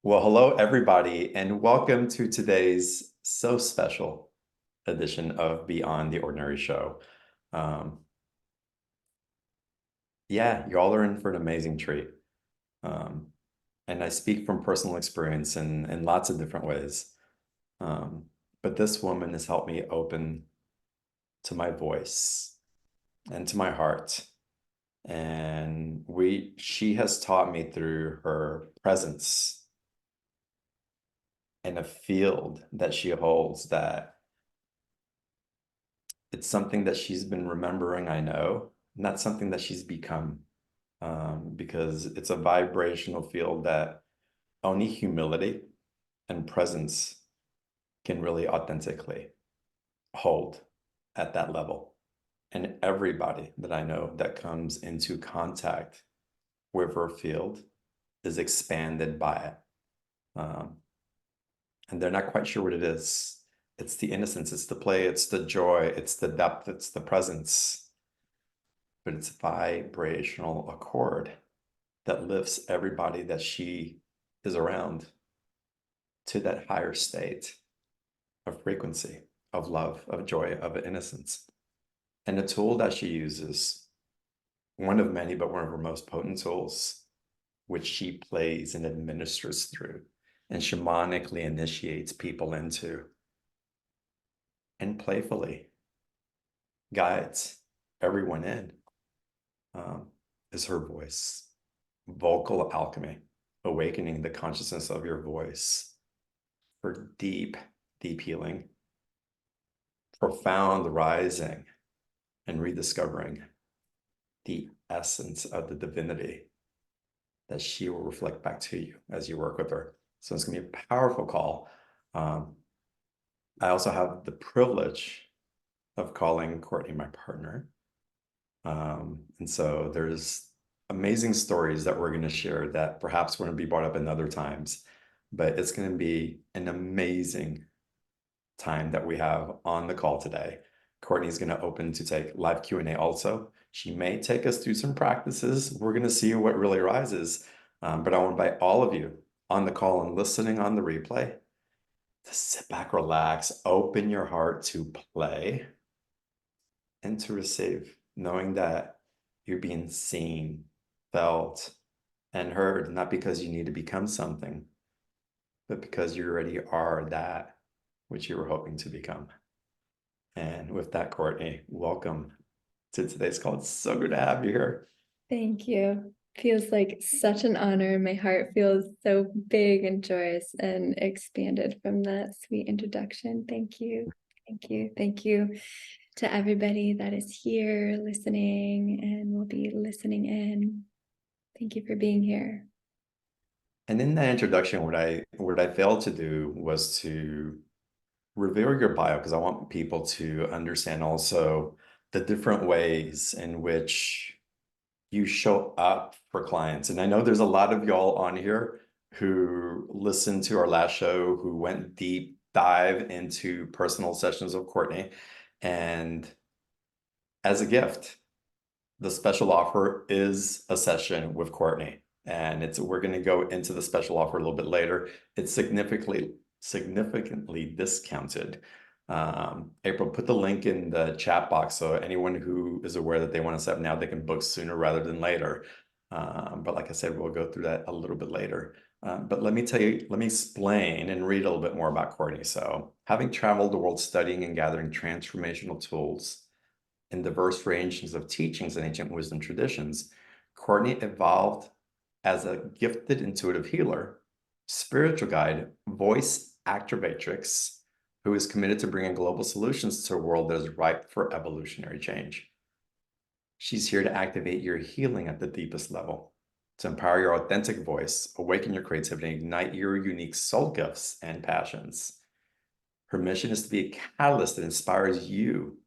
Well, hello, everybody, and welcome to today's so special edition of Beyond the Ordinary Show. Um, yeah, y'all are in for an amazing treat. Um, and I speak from personal experience in lots of different ways. Um, but this woman has helped me open to my voice and to my heart. And she has taught me through her presence in a field that she holds that it's something that she's been remembering, I know, not something that she's become, because it's a vibrational field that only humility and presence can really authentically hold at that level. And everybody that I know that comes into contact with her field is expanded by it. Um, and they're not quite sure what it is. It's the innocence, it's the play, it's the joy, it's the depth, it's the presence, but it's vibrational accord that lifts everybody that she is around to that higher state of frequency, of love, of joy, of innocence. And the tool that she uses, one of many, but one of her most potent tools, which she plays and administers through and shamanically initiates people into and playfully guides everyone in, is her voice. Vocal alchemy, awakening the consciousness of your voice for deep, deep healing, profound rising, and rediscovering the essence of the divinity that she will reflect back to you as you work with her. So it's going to be a powerful call. I also have the privilege of calling Courtney my partner. And so there's amazing stories that we're going to share that perhaps wouldn't be brought up in other times, but it's going to be an amazing time that we have on the call today. Courtney's going to open to take live Q&A also. She may take us through some practices. We're going to see what really rises. But I want to invite all of you on the call and listening on the replay to sit back, relax, open your heart to play and to receive, knowing that you're being seen, felt, and heard, not because you need to become something, but because you already are that which you were hoping to become. And with that, Courtney, welcome to today's call. It's so good to have you here. Thank you. Feels like such an honor. My heart feels so big and joyous and expanded from that sweet introduction. Thank you. Thank you. Thank you to everybody that is here listening and will be listening in. Thank you for being here. And in that introduction, what I failed to do was to reveal your bio, because I want people to understand also the different ways in which you show up for clients. And I know there's a lot of y'all on here who listened to our last show, who went deep dive into personal sessions of Courtney. And as a gift, the special offer is a session with Courtney. And we're going to go into the special offer a little bit later. It's significantly discounted. April, put the link in the chat box so anyone who is aware that they want to set up now, they can book sooner rather than later. But like I said, we'll go through that a little bit later. But let me explain and read a little bit more about Courtney. So, having traveled the world studying and gathering transformational tools in diverse ranges of teachings and ancient wisdom traditions, Courtney evolved as a gifted intuitive healer, spiritual guide, voice activatrix, who is committed to bringing global solutions to a world that is ripe for evolutionary change. She's here to activate your healing at the deepest level, to empower your authentic voice, awaken your creativity, and ignite your unique soul gifts and passions. Her mission is to be a catalyst that inspires you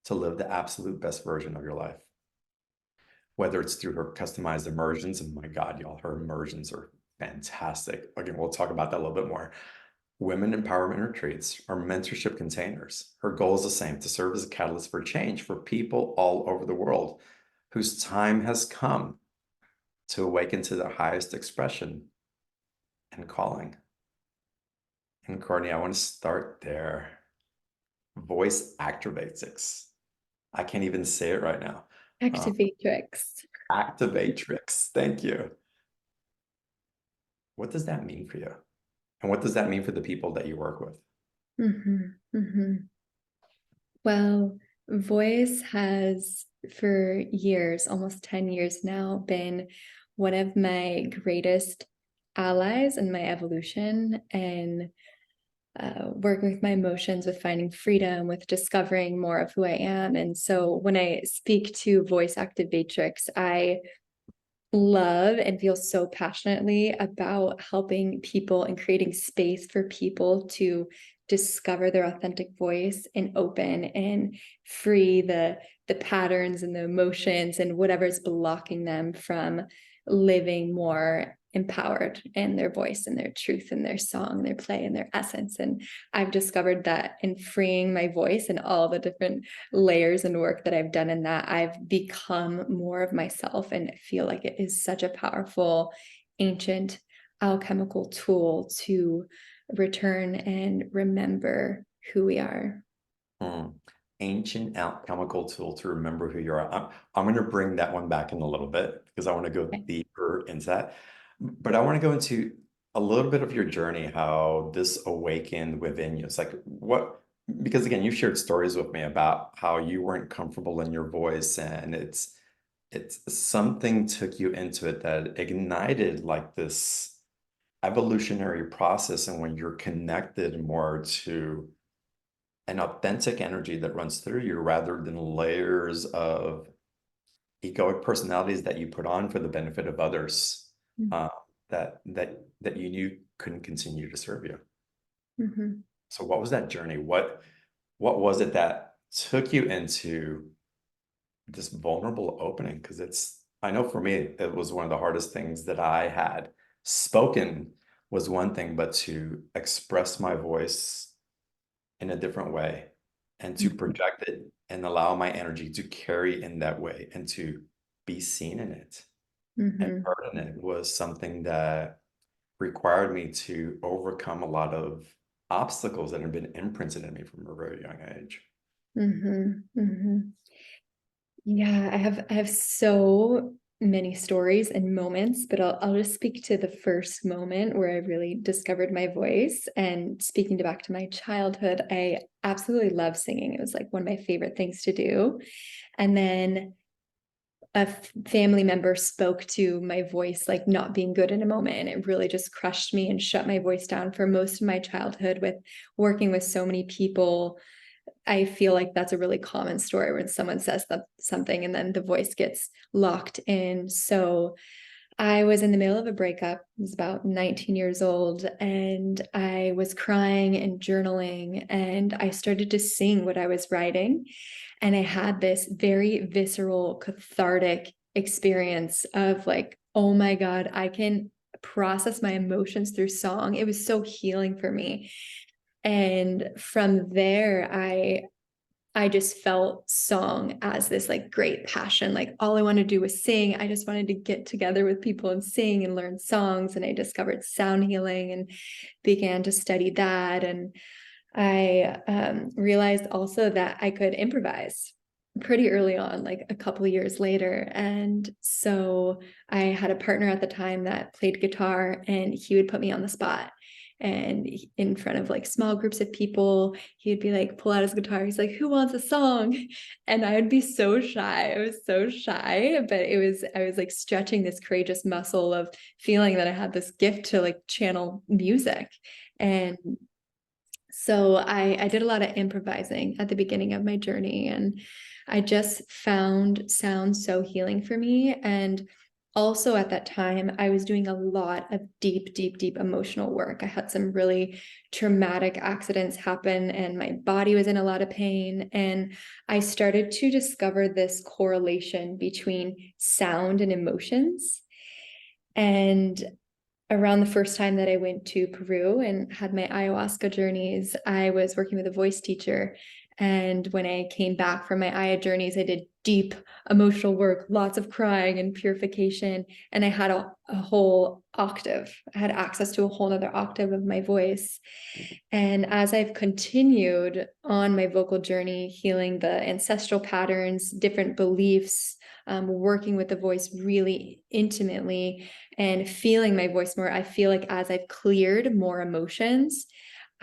to live the absolute best version of your life. Whether it's through her customized immersions, and my God, y'all, her immersions are fantastic. Again, we'll talk about that a little bit more. Women empowerment retreats are mentorship containers. Her goal is the same: to serve as a catalyst for change for people all over the world whose time has come to awaken to their highest expression and calling. And Courtney, I want to start there. Voice activatrix. I can't even say it right now. Activatrix. Activatrix. Thank you. What does that mean for you? And what does that mean for the people that you work with? Well, voice has for years, almost 10 years now, been one of my greatest allies in my evolution and working with my emotions, with finding freedom, with discovering more of who I am. And so when I speak to voice activatrix, I love and feel so passionately about helping people and creating space for people to discover their authentic voice and open and free the patterns and the emotions and whatever's blocking them from living more empowered in their voice and their truth and their song and their play and their essence. And I've discovered that in freeing my voice and all the different layers and work that I've done in that, I've become more of myself and feel like it is such a powerful, ancient alchemical tool to return and remember who we are. Ancient alchemical tool to remember who you are. I'm going to bring that one back in a little bit because I want to go deeper into that. But I want to go into a little bit of your journey, how this awakened within you. It's like what, because again, you shared stories with me about how you weren't comfortable in your voice, and it's something took you into it that ignited like this evolutionary process. And when you're connected more to an authentic energy that runs through you rather than layers of egoic personalities that you put on for the benefit of others, uh, that you knew couldn't continue to serve you. So what was that journey? What was it that took you into this vulnerable opening? Because I know for me, it was one of the hardest things that I had. Spoken was one thing, but to express my voice in a different way and to project it and allow my energy to carry in that way and to be seen in it and heard in it was something that required me to overcome a lot of obstacles that had been imprinted in me from a very young age. Yeah, I have so many stories and moments, but I'll just speak to the first moment where I really discovered my voice. And speaking back to my childhood, I absolutely love singing. It was like one of my favorite things to do. And then a family member spoke to my voice like not being good in a moment, and it really just crushed me and shut my voice down for most of my childhood. With working with so many people, I feel like that's a really common story when someone says something and then the voice gets locked in. So I was in the middle of a breakup. I was about 19 years old, and I was crying and journaling, and I started to sing what I was writing. And I had this very visceral, cathartic experience of like, oh my God, I can process my emotions through song. It was so healing for me. And from there, I just felt song as this like great passion. Like all I wanted to do was sing. I just wanted to get together with people and sing and learn songs. And I discovered sound healing and began to study that. And I realized also that I could improvise pretty early on, like a couple of years later. And so I had a partner at the time that played guitar, and he would put me on the spot. And in front of like small groups of people, he'd be like, pull out his guitar. He's like, who wants a song? And I would be so shy. I was so shy, but I was like stretching this courageous muscle of feeling that I had this gift to like channel music. And so I did a lot of improvising at the beginning of my journey, and I just found sound so healing for me. And also at that time, I was doing a lot of deep, deep, deep emotional work. I had some really traumatic accidents happen, and my body was in a lot of pain. And I started to discover this correlation between sound and emotions. And around the first time that I went to Peru and had my ayahuasca journeys, I was working with a voice teacher, And when I came back from my Aya journeys, I did deep emotional work, lots of crying and purification. And I had a whole octave. I had access to a whole other octave of my voice. And as I've continued on my vocal journey, healing the ancestral patterns, different beliefs, working with the voice really intimately and feeling my voice more, I feel like as I've cleared more emotions,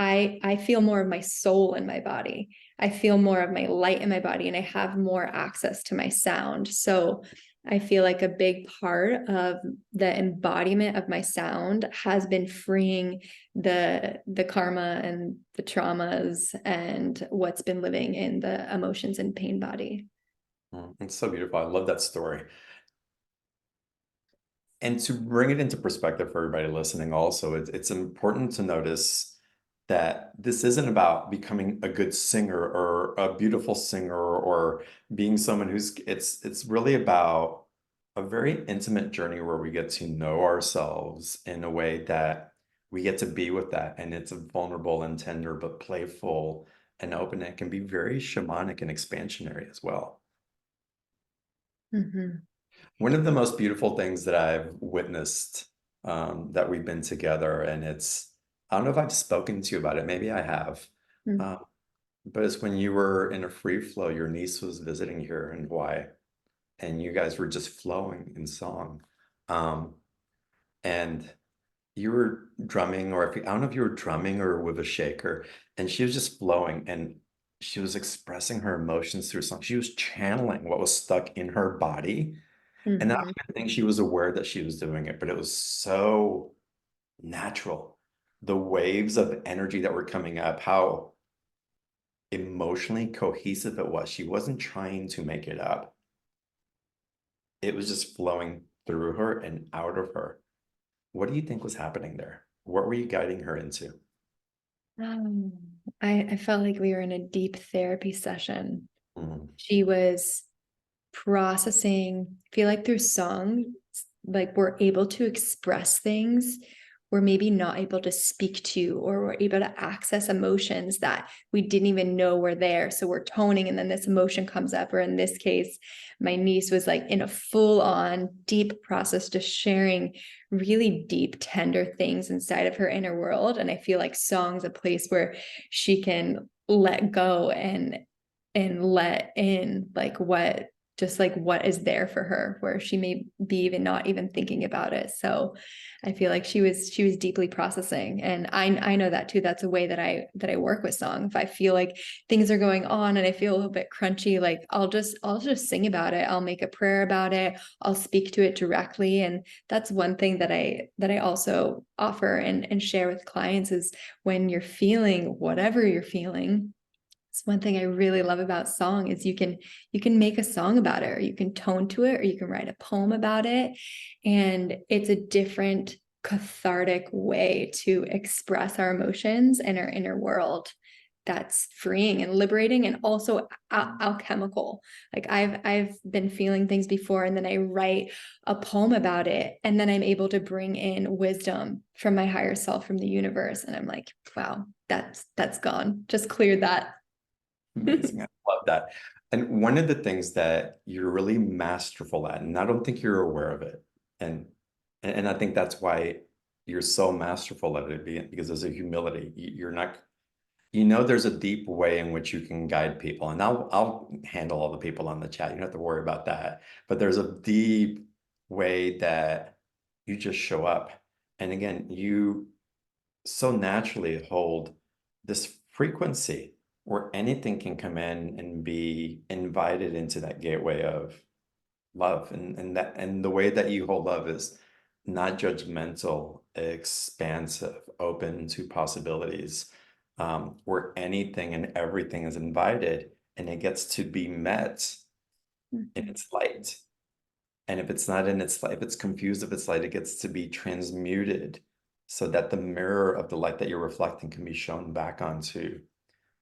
I feel more of my soul in my body. I feel more of my light in my body, and I have more access to my sound. So I feel like a big part of the embodiment of my sound has been freeing the karma and the traumas and what's been living in the emotions and pain body. It's so beautiful. I love that story. And to bring it into perspective for everybody listening, also, it's important to notice that this isn't about becoming a good singer or a beautiful singer or being someone who's, it's really about a very intimate journey where we get to know ourselves in a way that we get to be with that. And it's vulnerable and tender, but playful and open. It can be very shamanic and expansionary as well. Mm-hmm. One of the most beautiful things that I've witnessed that we've been together, and I don't know if I've spoken to you about it, maybe I have, Mm-hmm. uh, but it's when you were in a free flow, your niece was visiting here in Hawaii, and you guys were just flowing in song. Um, and you were drumming, or if I don't know if you were drumming or with a shaker, and she was just flowing and she was expressing her emotions through song. She was channeling what was stuck in her body. And I don't Mm-hmm. even think she was aware that she was doing it, but it was so natural. The waves of energy that were coming up, how emotionally cohesive it was. She wasn't trying to make it up. It was just flowing through her and out of her. What do you think was happening there? What were you guiding her into? Um, I felt like we were in a deep therapy session. Mm, She was processing, I feel like through song, like we're able to express things we're maybe not able to speak to, or we're able to access emotions that we didn't even know were there. So we're toning, and then this emotion comes up, or in this case, my niece was like in a full-on deep process, just sharing really deep, tender things inside of her inner world. And I feel like song's a place where she can let go and let in like what is there for her, where she may be even not even thinking about it. So I feel like she was deeply processing, and I know that too. That's a way that I work with song. If I feel like things are going on and I feel a little bit crunchy, like I'll just sing about it. I'll make a prayer about it. I'll speak to it directly. And that's one thing that I also offer and share with clients is when you're feeling whatever you're feeling. It's one thing I really love about song is you can make a song about it, or you can tone to it, or you can write a poem about it. And it's a different cathartic way to express our emotions and our inner world that's freeing and liberating, and also alchemical. Like I've been feeling things before, and then I write a poem about it, and then I'm able to bring in wisdom from my higher self, from the universe, and I'm like, wow, that's gone. Just cleared that. amazing. I love that. And one of the things that you're really masterful at, and I don't think you're aware of it, and and I think that's why you're so masterful at it, because there's a humility. You're not, there's a deep way in which you can guide people, and I'll handle all the people on the chat. You don't have to worry about that. But there's a deep way that you just show up, and again, you so naturally hold this frequency where anything can come in and be invited into that gateway of love, and the way that you hold love is not judgmental, expansive, open to possibilities, where anything and everything is invited, and it gets to be met in Mhm. its light. And if it's not in its light, if it's confused of its light, it gets to be transmuted so that the mirror of the light that you're reflecting can be shown back onto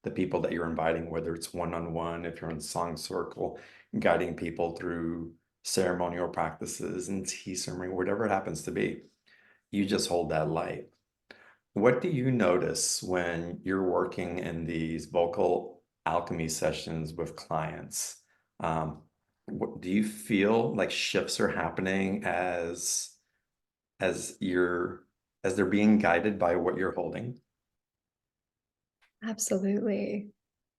the people that you're inviting, whether it's one-on-one, if you're in song circle, guiding people through ceremonial practices and tea ceremony, whatever it happens to be. You just hold that light. What do you notice when you're working in these vocal alchemy sessions with clients. Do you feel like shifts are happening as you're as they're being guided by what you're holding? Absolutely.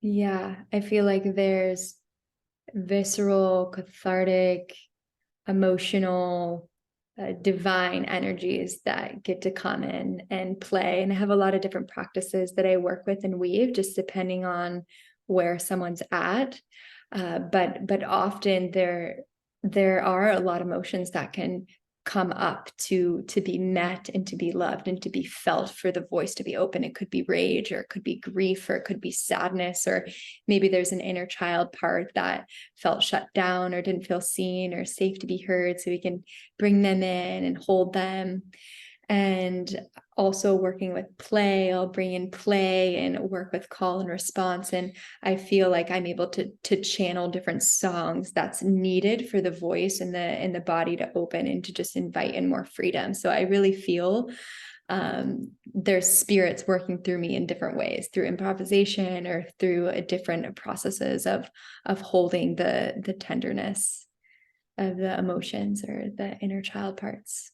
Yeah, I feel like there's visceral, cathartic, emotional, divine energies that get to come in and play. And I have a lot of different practices that I work with and weave, just depending on where someone's at. But often there are a lot of emotions that can come up to be met and to be loved and to be felt, for the voice to be open. It could be rage, or it could be grief, or it could be sadness, or maybe there's an inner child part that felt shut down or didn't feel seen or safe to be heard, so we can bring them in and hold them. And also working with play, I'll bring in play and work with call and response. And I feel like I'm able to channel different songs that's needed for the voice and the body to open and to just invite in more freedom. So I really feel there's spirits working through me in different ways, through improvisation or through different processes of holding the tenderness of the emotions or the inner child parts.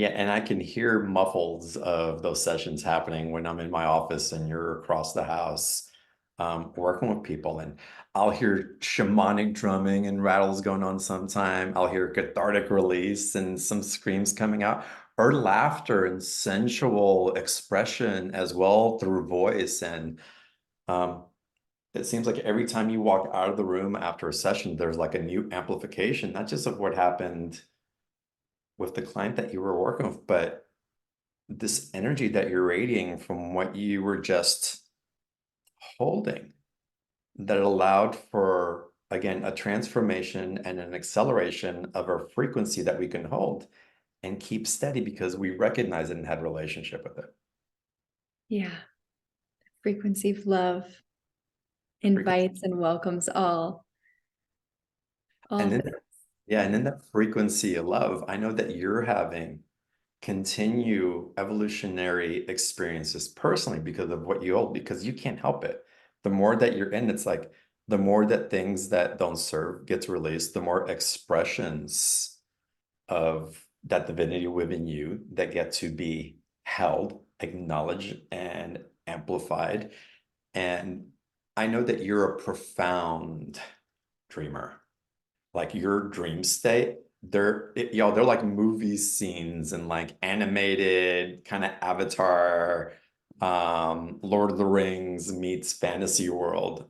Yeah, and I can hear muffles of those sessions happening when I'm in my office and you're across the house, working with people. And I'll hear shamanic drumming and rattles going on sometime. I'll hear cathartic release and some screams coming out, or laughter and sensual expression as well through voice. And um, it seems like every time you walk out of the room after a session, there's like a new amplification, not just of what happened with the client that you were working with, but this energy that you're radiating from what you were just holding, that allowed for, again, a transformation and an acceleration of our frequency that we can hold and keep steady because we recognize it and had relationship with it. Yeah, frequency of love Frequency. invites and welcomes all And then, things. yeah, and in that frequency of love, I know that you're having continue evolutionary experiences personally because of what you hold, because you can't help it. The more that you're in, it's like the more that things that don't serve gets released, the more expressions of that divinity within you that get to be held, acknowledged, and amplified. And I know that you're a profound dreamer. Like your dream state, they're like movie scenes and like animated kind of Avatar, Lord of the Rings meets fantasy world,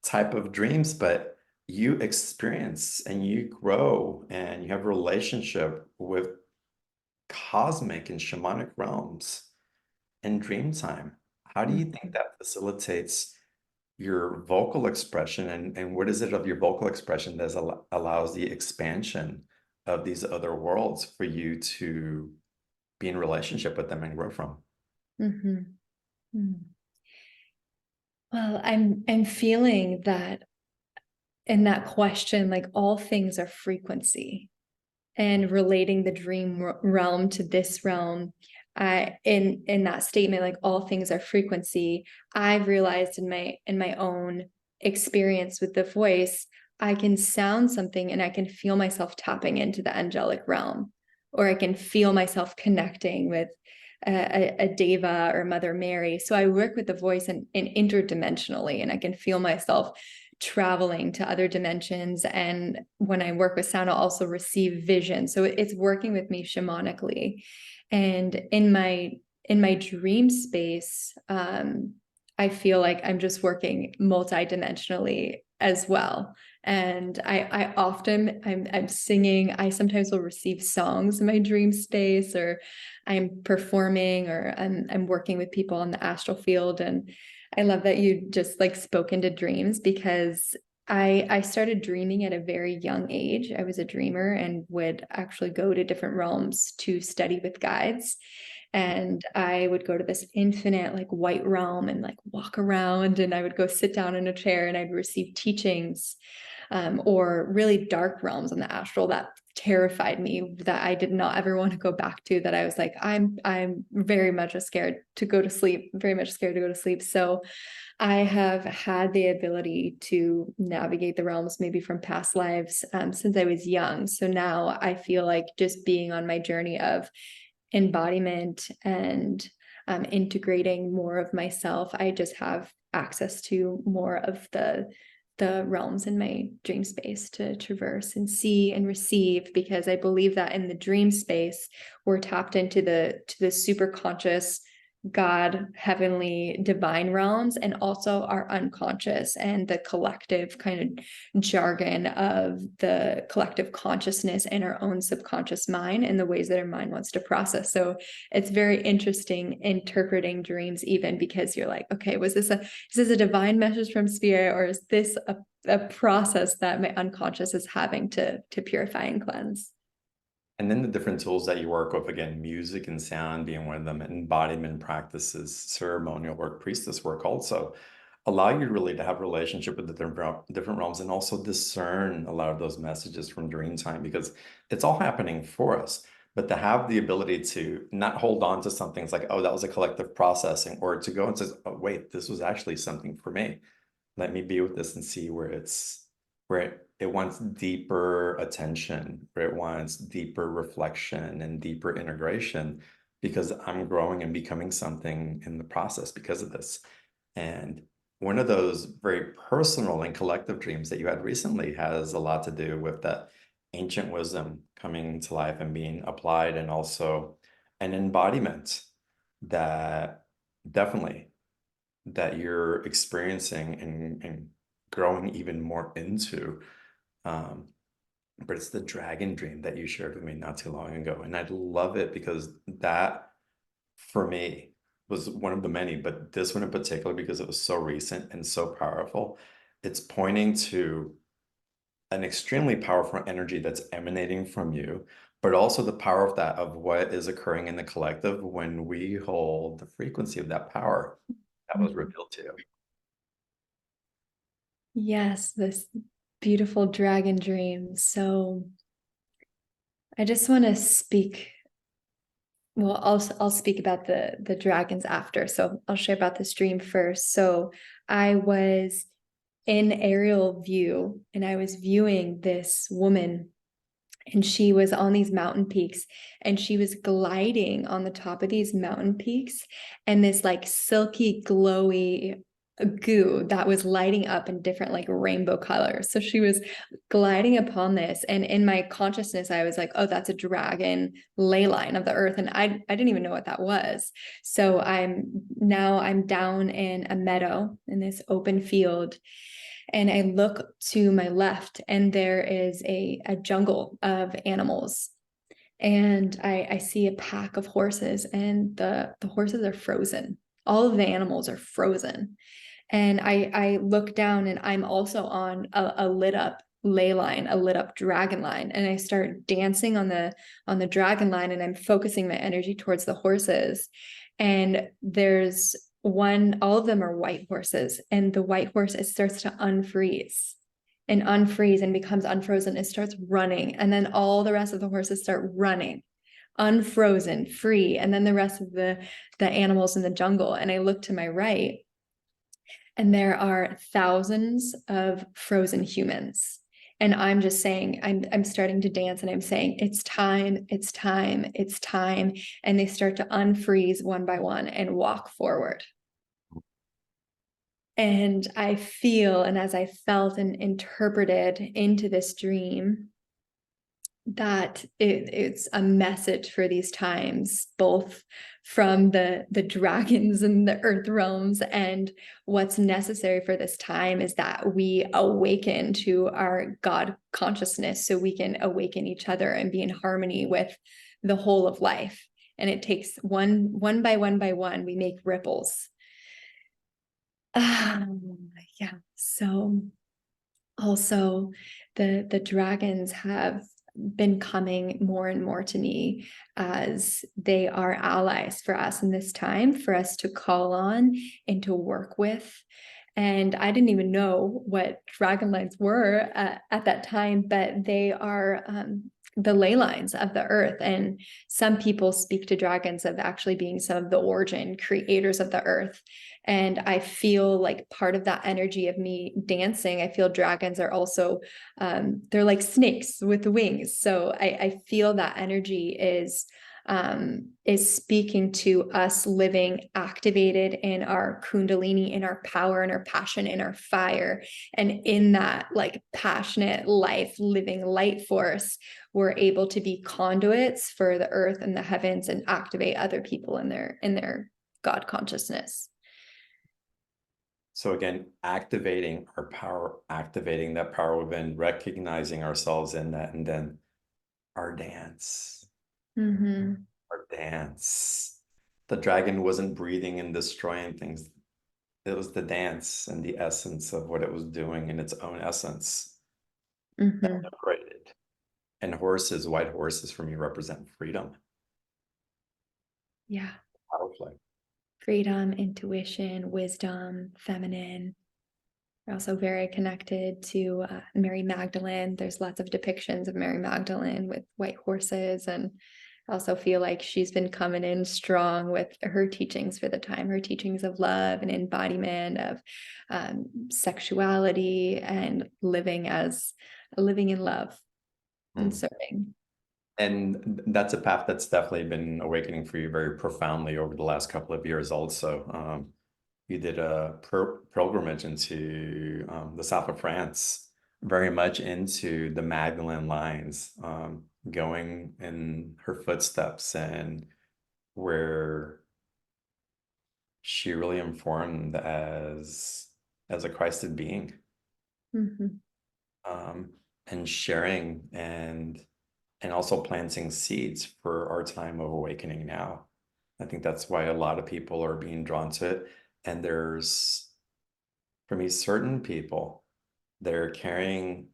type of dreams, but you experience and you grow and you have a relationship with cosmic and shamanic realms in dream time. How do you think Mhm. that facilitates your vocal expression, and what is it of your vocal expression that allows the expansion of these other worlds for you to be in relationship with them and grow from? Mhm. Mm. Well, I'm feeling that in that question, like all things are frequency, and relating the dream realm to this realm. In that statement, like all things are frequency, I've realized in my own experience with the voice, I can sound something and I can feel myself tapping into the angelic realm, or I can feel myself connecting with a deva or Mother Mary. So I work with the voice and interdimensionally, and I can feel myself traveling to other dimensions. And when I work with sound, I'll also receive vision. So it's working with me shamanically. And in my dream space, I feel like I'm just working multidimensionally as well. And I often I'm singing. I sometimes will receive songs in my dream space, or I'm performing, or I'm working with people on the astral field. And I love that you just like spoke into dreams, because I started dreaming at a very young age. I was a dreamer and would actually go to different realms to study with guides. And I would go to this infinite like white realm and like walk around, and I would go sit down in a chair and I'd receive teachings. or really dark realms in the astral that terrified me, that I did not ever want to go back to, that I was like, I'm very much scared to go to sleep, very much scared to go to sleep. So I have had the ability to navigate the realms maybe from past lives since I was young. So now I feel like just being on my journey of embodiment and integrating more of myself, I just have access to more of the realms in my dream space to traverse and see and receive, because I believe that in the dream space we're tapped into the super conscious God, heavenly, divine realms, and also our unconscious and the collective kind of jargon of the collective consciousness and our own subconscious mind and the ways that our mind wants to process. So it's very interesting interpreting dreams, even because you're like, okay, is this a divine message from spirit, or is this a process that my unconscious is having to purify and cleanse? And then the different tools that you work with, again, music and sound being one of them, embodiment practices, ceremonial work, priestess work also allow you really to have a relationship with the different realms, and also discern a lot of those messages from dream time, because it's all happening for us. But to have the ability to not hold on to something, it's like, oh, that was a collective processing, or to go and say, oh, wait, this was actually something for me. Let me be with this and see where it wants deeper attention, where it wants deeper reflection and deeper integration, because I'm growing and becoming something in the process because of this. And one of those very personal and collective dreams that you had recently has a lot to do with that ancient wisdom coming to life and being applied, and also an embodiment that definitely that you're experiencing and growing even more into. Um, but it's the dragon dream that you shared with me not too long ago. And I love it because that, for me, was one of the many, but this one in particular, because it was so recent and so powerful, it's pointing to an extremely powerful energy that's emanating from you, but also the power of that, of what is occurring in the collective when we hold the frequency of that power that was revealed to you. Yes, this beautiful dragon dream. So I just want to speak. Well, I'll speak about the dragons after. So I'll share about this dream first. So I was in aerial view, and I was viewing this woman, and she was on these mountain peaks, and she was gliding on the top of these mountain peaks, and this like silky glowy goo that was lighting up in different like rainbow colors. So she was gliding upon this, and in my consciousness I was like, oh, that's a dragon ley line of the earth, and I didn't even know what that was. So I'm down in a meadow in this open field, and I look to my left, and there is a jungle of animals. And I see a pack of horses, and the horses are frozen. All of the animals are frozen. And I look down, and I'm also on a lit up ley line, a lit up dragon line. And I start dancing on the dragon line, and I'm focusing my energy towards the horses. And there's all of them are white horses, and the white horse, it starts to unfreeze and becomes unfrozen. It starts running, and then all the rest of the horses start running, unfrozen, free, and then the rest of the animals in the jungle. And I look to my right, and there are thousands of frozen humans. And I'm just saying, I'm starting to dance, and I'm saying, it's time, it's time, it's time. And they start to unfreeze one by one and walk forward. And I feel, and as I felt and interpreted into this dream, that it's a message for these times, both from the dragons and the earth realms. And what's necessary for this time is that we awaken to our God consciousness, so we can awaken each other and be in harmony with the whole of life. And it takes one by one, we make ripples. Yeah. So also the dragons have been coming more and more to me, as they are allies for us in this time, for us to call on and to work with. And I didn't even know what dragon lines were at that time, but they are the ley lines of the earth. And some people speak to dragons of actually being some of the origin creators of the earth. And I feel like part of that energy of me dancing, I feel dragons are also, they're like snakes with wings. So I feel that energy is speaking to us living activated in our kundalini, in our power, in our passion, in our fire. And in that like passionate life, living light force, we're able to be conduits for the earth and the heavens and activate other people in their God consciousness. So again, activating our power, activating that power within, recognizing ourselves in that, and then our dance. Mm-hmm. Our dance. The dragon wasn't breathing and destroying things. It was the dance and the essence of what it was doing in its own essence that Mm-hmm. liberated. And horses, white horses for me represent freedom. Yeah. Powerfully. Freedom, intuition, wisdom, feminine. We're also very connected to Mary Magdalene. There's lots of depictions of Mary Magdalene with white horses. And I also feel like she's been coming in strong with her teachings for the time, her teachings of love and embodiment of sexuality and living in love and Mm. serving. And that's a path that's definitely been awakening for you very profoundly over the last couple of years also. You did a pilgrimage into the south of France, very much into the Magdalene lines, going in her footsteps and where she really informed as a Christed being, Mm-hmm. um, and sharing and also planting seeds for our time of awakening now. I think that's why a lot of people are being drawn to it. And there's, for me, certain people, they're carrying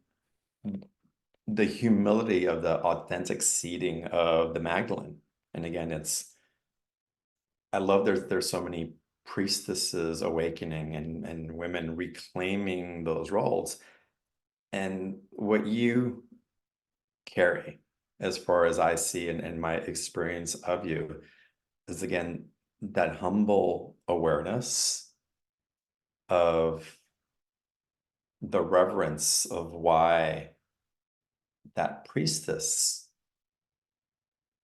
the humility of the authentic seeding of the Magdalene. And again, I love there's so many priestesses awakening and women reclaiming those roles. And what you carry, as far as I see and my experience of you, is again that humble awareness of the reverence of why that priestess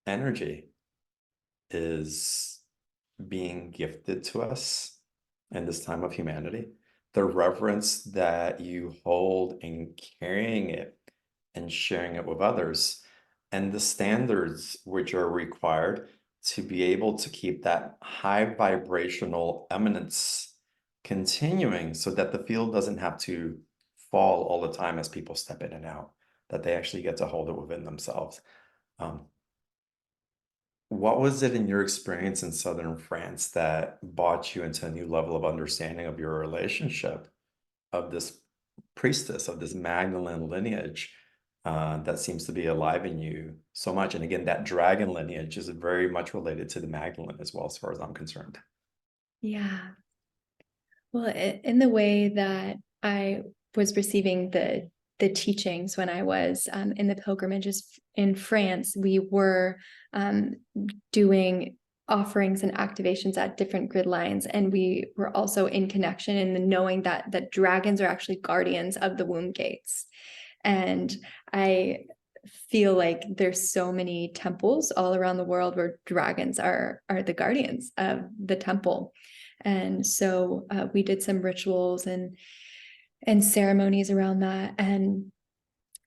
energy is being gifted to us in this time of humanity, the reverence that you hold in carrying it and sharing it with others, and the standards which are required to be able to keep that high vibrational eminence continuing so that the field doesn't have to fall all the time as people step in and out, that they actually get to hold it within themselves. Um, what was it in your experience in southern France that brought you into a new level of understanding of your relationship of this priestess, of this Magdalene lineage that seems to be alive in you so much? And again, that dragon lineage is very much related to the Magdalene as well, as far as I'm concerned. Yeah. Well, in the way that I was receiving the teachings when I was in the pilgrimages in France, we were doing offerings and activations at different grid lines, and we were also in connection in the knowing that dragons are actually guardians of the womb gates. And I feel like there's so many temples all around the world where dragons are the guardians of the temple. And so we did some rituals and ceremonies around that. And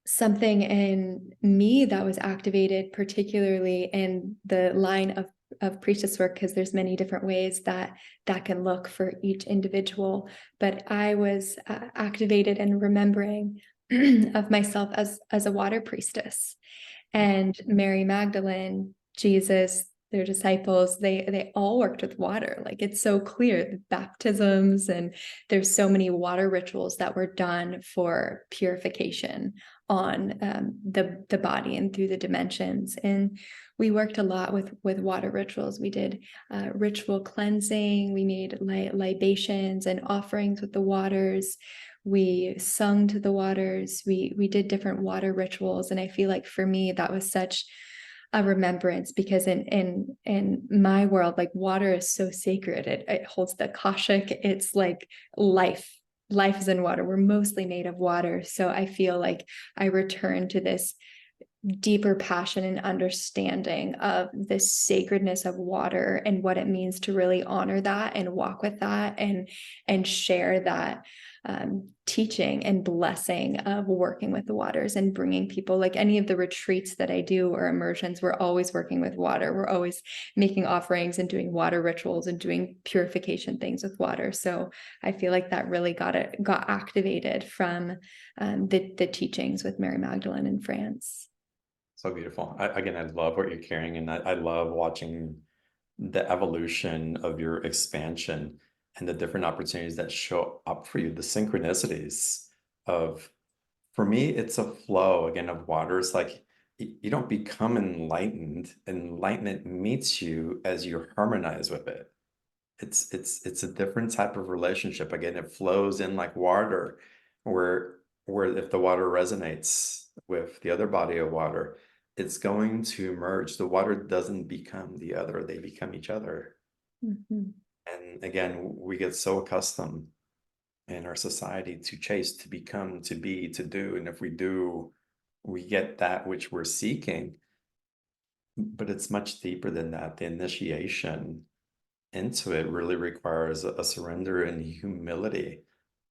something in me that was activated, particularly in the line of priestess work, because there's many different ways that can look for each individual. But I was activated and remembering of myself as a water priestess, and Mary Magdalene, Jesus, their disciples, they all worked with water. Like, it's so clear, the baptisms, and there's so many water rituals that were done for purification on the body and through the dimensions. And we worked a lot with water rituals. We did ritual cleansing. We made libations and offerings with the waters. We sung to the waters. We did different water rituals. And I feel like for me, that was such a remembrance, because in my world, like, water is so sacred. It holds the Akashic. It's like life. Life is in water. We're mostly made of water. So I feel like I return to this deeper passion and understanding of the sacredness of water and what it means to really honor that and walk with that and share that teaching and blessing of working with the waters and bringing people. Like, any of the retreats that I do or immersions, we're always working with water. We're always making offerings and doing water rituals and doing purification things with water. So I feel like that really got activated from the teachings with Mary Magdalene in France. So beautiful. Again, I love what you're carrying, and I love watching the evolution of your expansion and the different opportunities that show up for you, the synchronicities of, for me, it's a flow again of water. It's like you don't become enlightened. Enlightenment meets you as you harmonize with it. It's a different type of relationship. Again, it flows in like water, where if the water resonates with the other body of water, it's going to merge. The water doesn't become the other, they become each other. Mhm. And again, we get so accustomed in our society to chase, to become, to be, to do. And if we do, we get that which we're seeking. But it's much deeper than that. The initiation into it really requires a surrender and humility.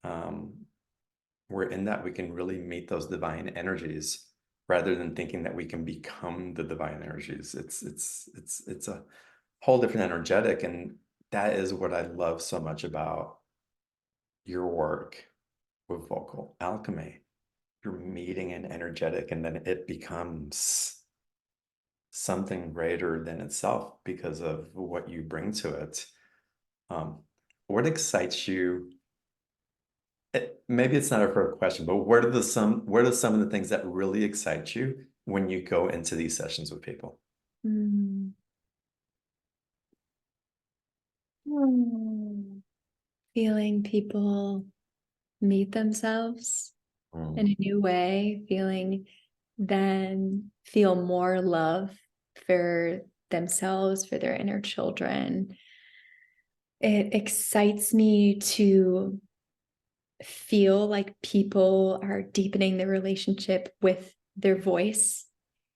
Where in that we can really meet those divine energies rather than thinking that we can become the divine energies. It's a whole different energetic, and that is what I love so much about your work with vocal alchemy. You're meeting an energetic, and then it becomes something greater than itself because of what you bring to it. What excites you? Maybe it's not a fair question, but what are some of the things that really excite you when you go into these sessions with people? Mm. Mm. Feeling people meet themselves in a new way, feeling them feel more love for themselves, for their inner children. It excites me to feel like people are deepening their relationship with their voice,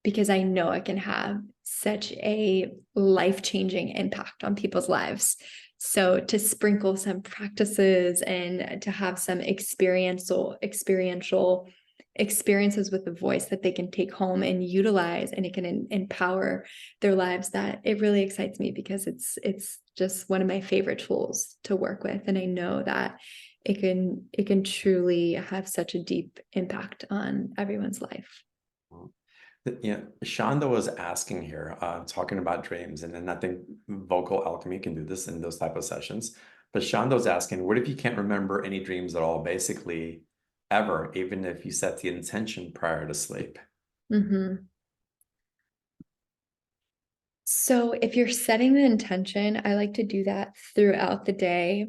because I know it can have such a life-changing impact on people's lives. So to sprinkle some practices and to have some experiential experiences with the voice that they can take home and utilize, and it can empower their lives, that it really excites me, because it's just one of my favorite tools to work with. And I know that it can truly have such a deep impact on everyone's life. Shonda was asking here, talking about dreams, and then I think vocal alchemy can do this in those type of sessions. But Shonda was asking, what if you can't remember any dreams at all, basically ever, even if you set the intention prior to sleep? Mm-hmm. So if you're setting the intention, I like to do that throughout the day.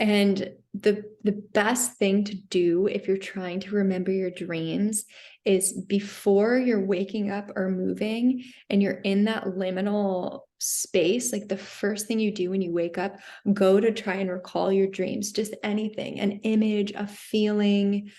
And the best thing to do if you're trying to remember your dreams is, before you're waking up or moving and you're in that liminal space, like the first thing you do when you wake up, go to try and recall your dreams, just anything, an image, a feeling,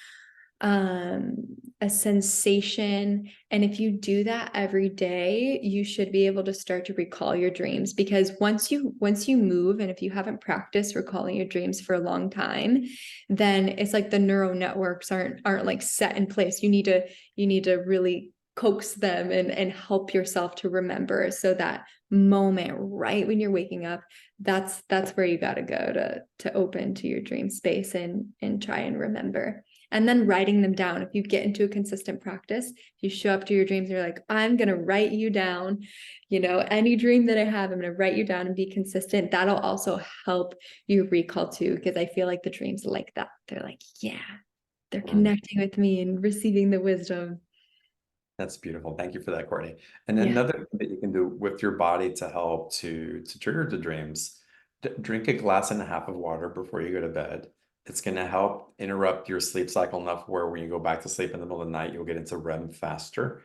a sensation. And if you do that every day, you should be able to start to recall your dreams, because once you move, and if you haven't practiced recalling your dreams for a long time, then it's like the neural networks aren't like set in place. You need to really coax them and help yourself to remember. So that moment right when you're waking up, that's where you got to go to open to your dream space and try and remember. and then writing them down. If you get into a consistent practice, if you show up to your dreams, you're like, I'm going to write you down, any dream that I have, I'm going to write you down and be consistent. That'll also help you recall too, because I feel like the dreams like that. They're like, yeah, they're connecting with me and receiving the wisdom. That's beautiful. Thank you for that, Courtney. And Yeah. another thing that you can do with your body to help to trigger the dreams, drink a glass and a half of water before you go to bed. It's going to help interrupt your sleep cycle enough where when you go back to sleep in the middle of the night, you'll get into REM faster.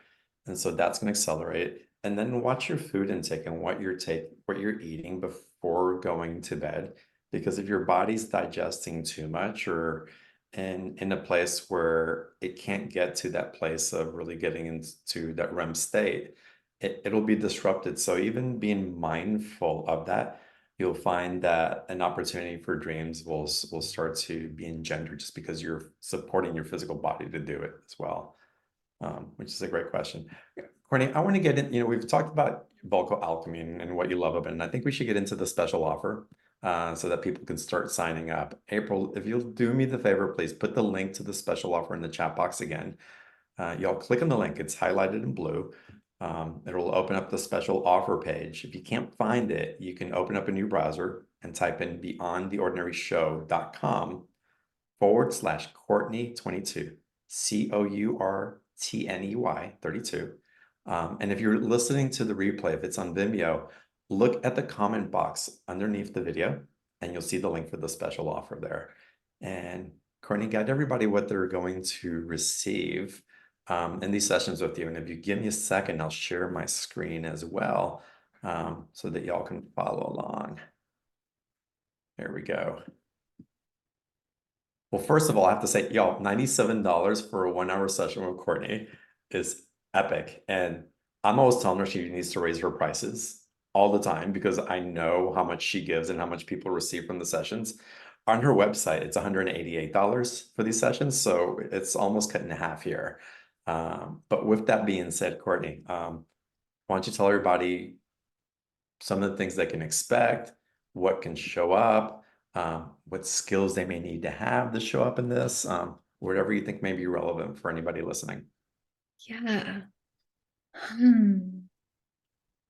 And so that's going to accelerate. And then watch your food intake and what you're eating before going to bed. Because if your body's digesting too much or in a place where it can't get to that place of really getting into that REM state, it'll be disrupted. So even being mindful of that, you'll find that an opportunity for dreams will start to be engendered just because you're supporting your physical body to do it as well, which is a great question. Courtney, I want to get in, we've talked about vocal alchemy and what you love of it, and I think we should get into the special offer so that people can start signing up. April, if you'll do me the favor, please put the link to the special offer in the chat box again. Y'all click on the link, it's highlighted in blue. It'll open up the special offer page. If you can't find it, you can open up a new browser and type in beyondtheordinaryshow.com/Courtney22, Courtney 32. And if you're listening to the replay, if it's on Vimeo, look at the comment box underneath the video and you'll see the link for the special offer there. And Courtney, guide everybody what they're going to receive in these sessions with you. And if you give me a second, I'll share my screen as well so that y'all can follow along. There we go. Well, first of all, I have to say, y'all, $97 for a 1-hour session with Courtney is epic. And I'm always telling her she needs to raise her prices all the time because I know how much she gives and how much people receive from the sessions. On her website, it's $188 for these sessions. So it's almost cut in half here. But with that being said, Courtney, why don't you tell everybody some of the things they can expect, what can show up, what skills they may need to have to show up in this, whatever you think may be relevant for anybody listening. Yeah.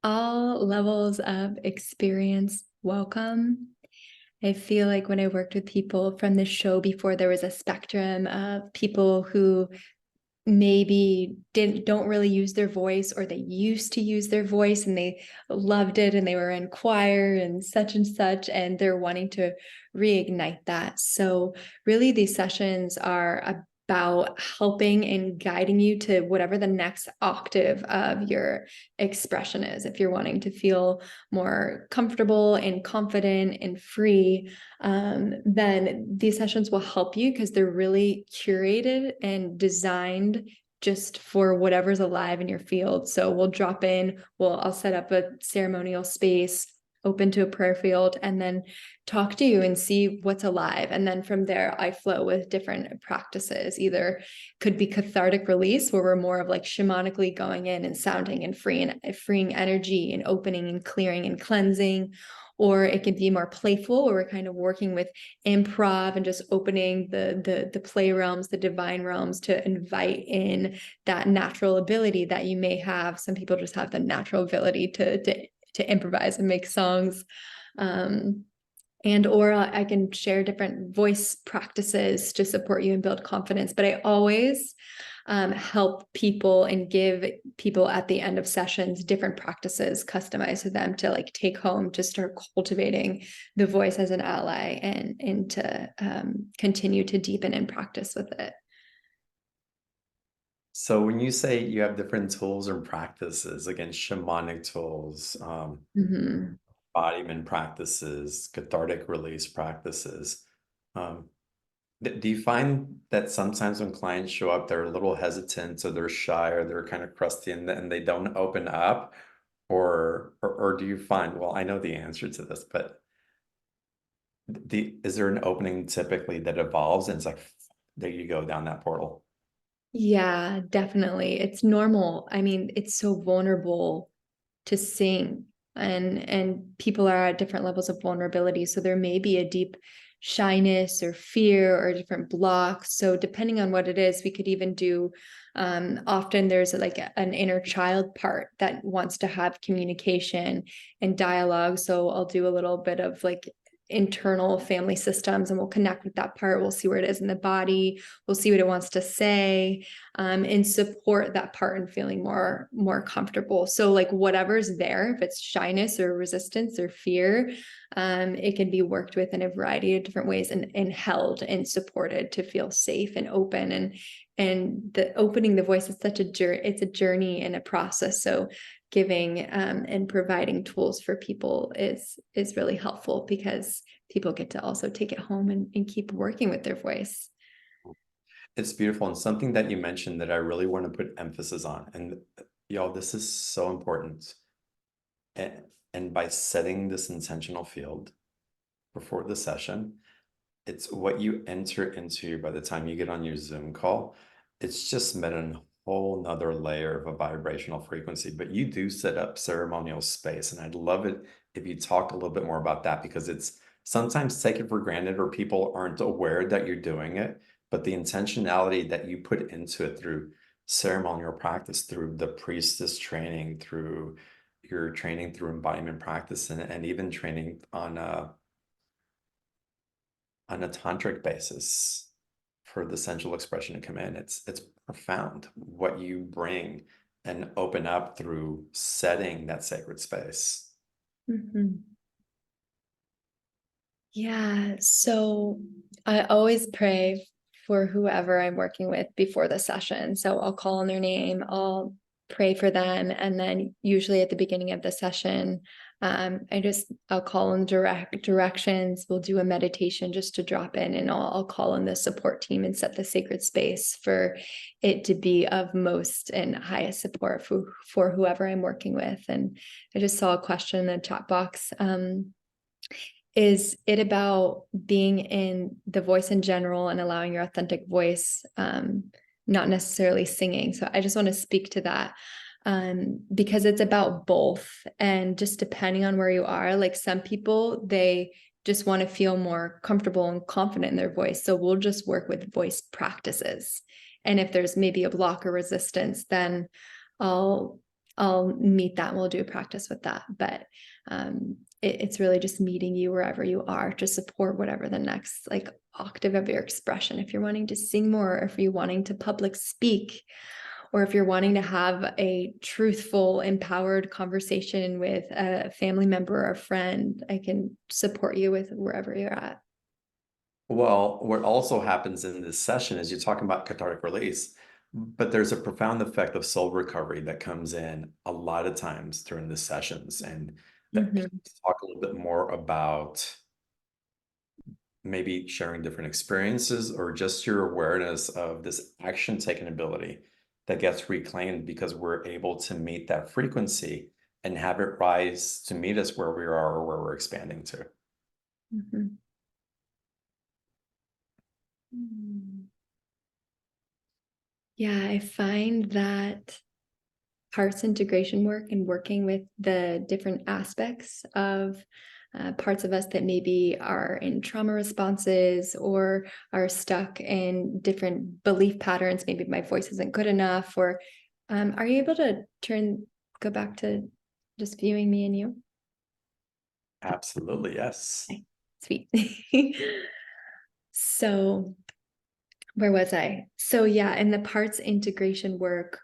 All levels of experience welcome. I feel like when I worked with people from the show before, there was a spectrum of people who maybe don't really use their voice, or they used to use their voice and they loved it and they were in choir and such, and they're wanting to reignite that. So really these sessions are about helping and guiding you to whatever the next octave of your expression is. If you're wanting to feel more comfortable and confident and free, then these sessions will help you because they're really curated and designed just for whatever's alive in your field. So we'll drop in, I'll set up a ceremonial space open to a prayer field and then talk to you and see what's alive. And then from there, I flow with different practices. Either could be cathartic release, where we're more of like shamanically going in and sounding and freeing energy and opening and clearing and cleansing. Or it can be more playful, where we're kind of working with improv and just opening the play realms, the divine realms, to invite in that natural ability that you may have. Some people just have the natural ability to improvise and make songs. Or I can share different voice practices to support you and build confidence. But I always help people and give people at the end of sessions different practices customized to them to like take home to start cultivating the voice as an ally and to continue to deepen and practice with it. So when you say you have different tools and practices, again, shamanic tools, embodiment practices, cathartic release practices, do you find that sometimes when clients show up, they're a little hesitant or they're shy or they're kind of crusty and they don't open up? Or do you find, well, I know the answer to this, but is there an opening typically that evolves and it's like, there you go down that portal? Yeah, definitely. It's normal. I mean, it's so vulnerable to sing, and people are at different levels of vulnerability. So there may be a deep shyness or fear or different blocks. So depending on what it is, we could even do, often there's like an inner child part that wants to have communication and dialogue. So I'll do a little bit of like internal family systems, and we'll connect with that part. We'll see where it is in the body. We'll see what it wants to say, and support that part in feeling more comfortable. So like whatever's there, if it's shyness or resistance or fear, it can be worked with in a variety of different ways, and held and supported to feel safe and open. And the opening the voice is such a journey. It's a journey and a process. So giving and providing tools for people is really helpful, because people get to also take it home and keep working with their voice. It's beautiful, and something that you mentioned that I really want to put emphasis on, and y'all, this is so important. And by setting this intentional field before the session, it's what you enter into by the time you get on your Zoom call. It's just met a whole nother layer of a vibrational frequency. But you do set up ceremonial space, and I'd love it if you talk a little bit more about that, because it's sometimes taken for granted, or people aren't aware that you're doing it. But the intentionality that you put into it through ceremonial practice, through the priestess training, through your training through embodiment practice, and even training on a tantric basis for the sensual expression to come in. It's profound what you bring and open up through setting that sacred space. Mm-hmm. Yeah, so I always pray for whoever I'm working with before the session. So I'll call on their name, I'll pray for them, and then usually at the beginning of the session, I'll call in directions. We'll do a meditation just to drop in, and I'll call in the support team and set the sacred space for it to be of most and highest support for whoever I'm working with. And I just saw a question in the chat box. Is it about being in the voice in general and allowing your authentic voice, not necessarily singing? So I just want to speak to that, because it's about both. And just depending on where you are, like some people, they just want to feel more comfortable and confident in their voice. So we'll just work with voice practices. And if there's maybe a block or resistance, then I'll meet that and we'll do a practice with that. But it's really just meeting you wherever you are to support whatever the next like octave of your expression. If you're wanting to sing more, or if you're wanting to public speak, or if you're wanting to have a truthful, empowered conversation with a family member or a friend, I can support you with wherever you're at. Well, what also happens in this session is you're talking about cathartic release, but there's a profound effect of soul recovery that comes in a lot of times during the sessions, and that Mm-hmm. talk a little bit more about maybe sharing different experiences, or just your awareness of this action taking ability that gets reclaimed because we're able to meet that frequency and have it rise to meet us where we are or where we're expanding to. Mm-hmm. Yeah, I find that parts integration work and working with the different aspects of parts of us that maybe are in trauma responses or are stuck in different belief patterns. Maybe my voice isn't good enough, or are you able to go back to just viewing me and you? Absolutely, yes. Okay, sweet. So where was I? So yeah, in the parts integration work,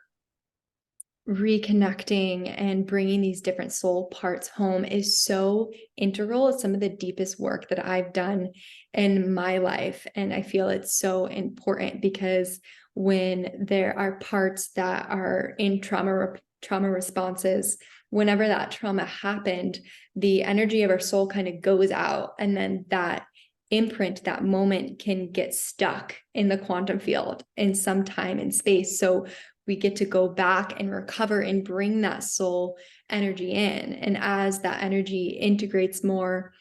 reconnecting and bringing these different soul parts home is so integral. It's some of the deepest work that I've done in my life. And I feel it's so important, because when there are parts that are in trauma responses, whenever that trauma happened, the energy of our soul kind of goes out, and then that imprint, that moment, can get stuck in the quantum field in some time and space. So we get to go back and recover and bring that soul energy in. And as that energy integrates more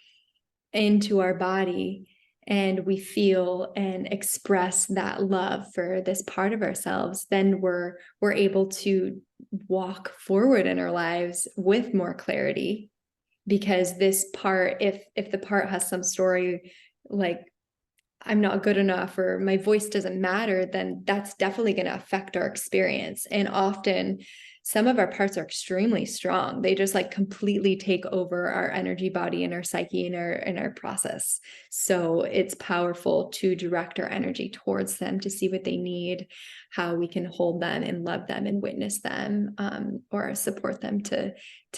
into our body, and we feel and express that love for this part of ourselves, then we're able to walk forward in our lives with more clarity. Because this part, if the part has some story like I'm not good enough or my voice doesn't matter, then that's definitely going to affect our experience. And often some of our parts are extremely strong. They just like completely take over our energy body and our psyche and our process. So it's powerful to direct our energy towards them to see what they need, how we can hold them and love them and witness them, or support them to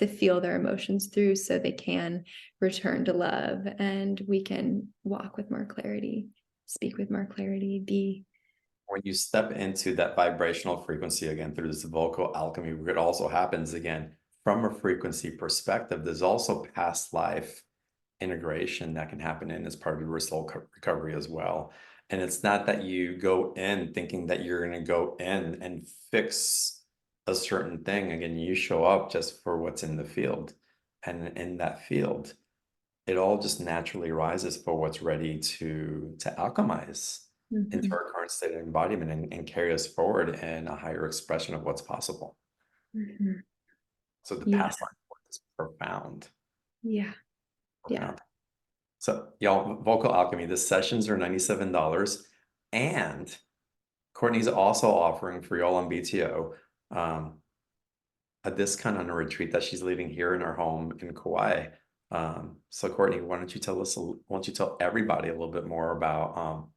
feel their emotions through so they can return to love and we can walk with more clarity, speak with more clarity, be. When you step into that vibrational frequency again through this vocal alchemy, what also happens again from a frequency perspective, there's also past life integration that can happen in as part of your soul recovery as well. And it's not that you go in thinking that you're going to go in and fix a certain thing. Again, you show up just for what's in the field. And in that field, it all just naturally rises for what's ready to alchemize into Mhm. our current state of embodiment and carry us forward in a higher expression of what's possible. Mhm. So the Yeah, past life work is profound, yeah, yeah. profound. So y'all, Vocal Alchemy, the sessions are $97. And Courtney's also offering for y'all on BTO a discount on a retreat that she's leading here in her home in Kawai. So Courtney, why don't you tell us, why don't you tell everybody a little bit more about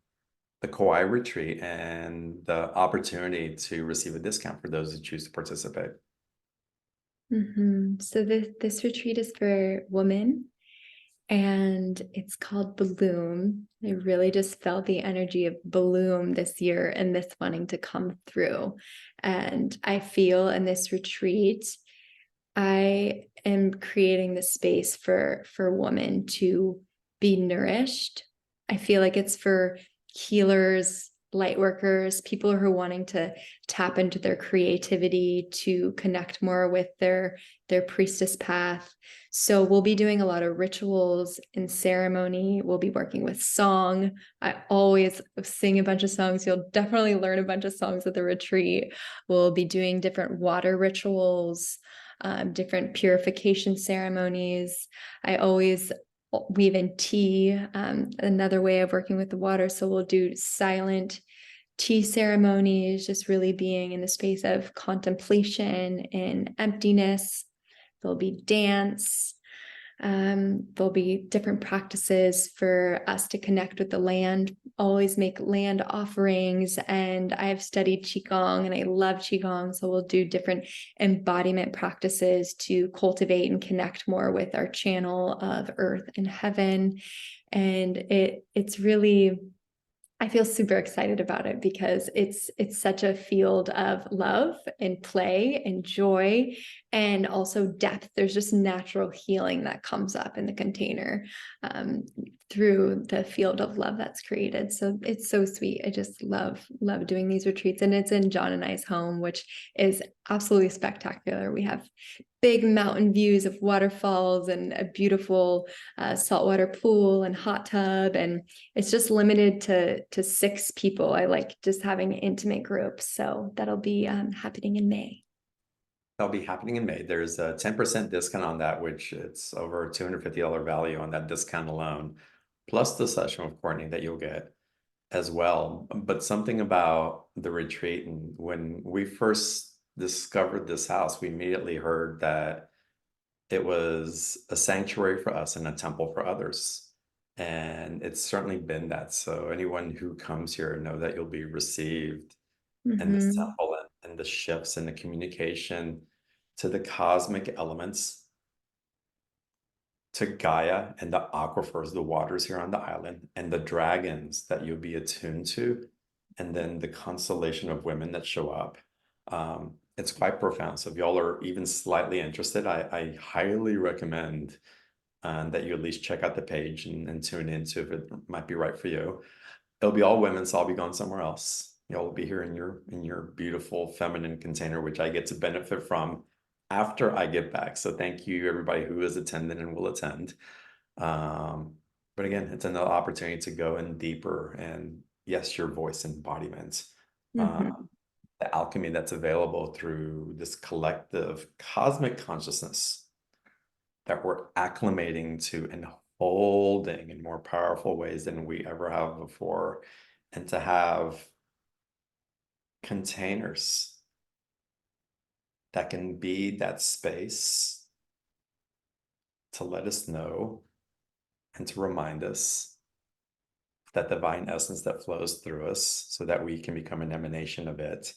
the Kawai retreat and the opportunity to receive a discount for those who choose to participate. So this retreat is for women and it's called Bloom. I really just felt the energy of Bloom this year and this wanting to come through. And I feel in this retreat, I am creating the space for women to be nourished. I feel like it's for healers, light workers, people who are wanting to tap into their creativity, to connect more with their priestess path. So we'll be doing a lot of rituals and ceremony. We'll be working with song. I always sing a bunch of songs. You'll definitely learn a bunch of songs at the retreat. We'll be doing different water rituals, different purification ceremonies. I always weave in tea, another way of working with the water. So we'll do silent tea ceremonies, just really being in the space of contemplation and emptiness. There'll be dance. There'll be different practices for us to connect with the land, always make land offerings. And I've studied Qigong and I love Qigong. So we'll do different embodiment practices to cultivate and connect more with our channel of earth and heaven. And it's really, I feel super excited about it because it's such a field of love and play and joy and also depth. There's just natural healing that comes up in the container, through the field of love that's created. So it's so sweet. I just love doing these retreats, and it's in John and I's home, which is absolutely spectacular. We have big mountain views of waterfalls and a beautiful saltwater pool and hot tub, and it's just limited to 6 people. I like just having intimate groups, so that'll be happening in May. That'll be happening in May. There's a 10% discount on that, which it's over $250 value on that discount alone, plus the session with Courtney that you'll get as well. But something about the retreat, and when we first discovered this house, we immediately heard that it was a sanctuary for us and a temple for others. And it's certainly been that. So anyone who comes here know that you'll be received in this Mm-hmm. temple and the shifts and the communication to the cosmic elements, to Gaia and the aquifers, the waters here on the island, and the dragons that you'll be attuned to, and then the constellation of women that show up. It's quite profound. So if y'all are even slightly interested, I highly recommend that you at least check out the page and tune into if it might be right for you. It'll be all women, so I'll be going somewhere else. Y'all will be here in your beautiful feminine container, which I get to benefit from after I get back. So thank you everybody who is attending and will attend. But again, it's another opportunity to go in deeper and yes, your voice embodiment. Mm-hmm. The alchemy that's available through this collective cosmic consciousness that we're acclimating to and unfolding in more powerful ways than we ever have before, and to have containers that can be that space to let us know and to remind us that divine essence that flows through us so that we can become an emanation of it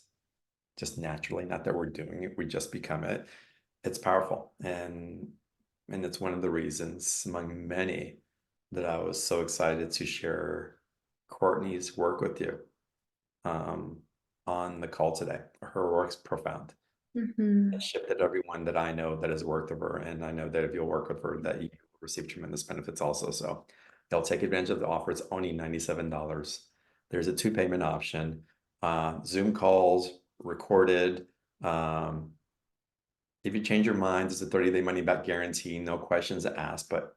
just naturally, not that we're doing it, we just become it. It's powerful. And it's one of the reasons among many that I was so excited to share Courtney's work with you on the call today. Her work's profound. It shifted everyone that I know that has worked with her, and I know that if you'll work with her, that you receive tremendous benefits also. So they'll take advantage of the offer. It's only $97. There's a 2 payment option. Zoom calls, recorded. If you change your mind, there's a 30-day money back guarantee, no questions asked. But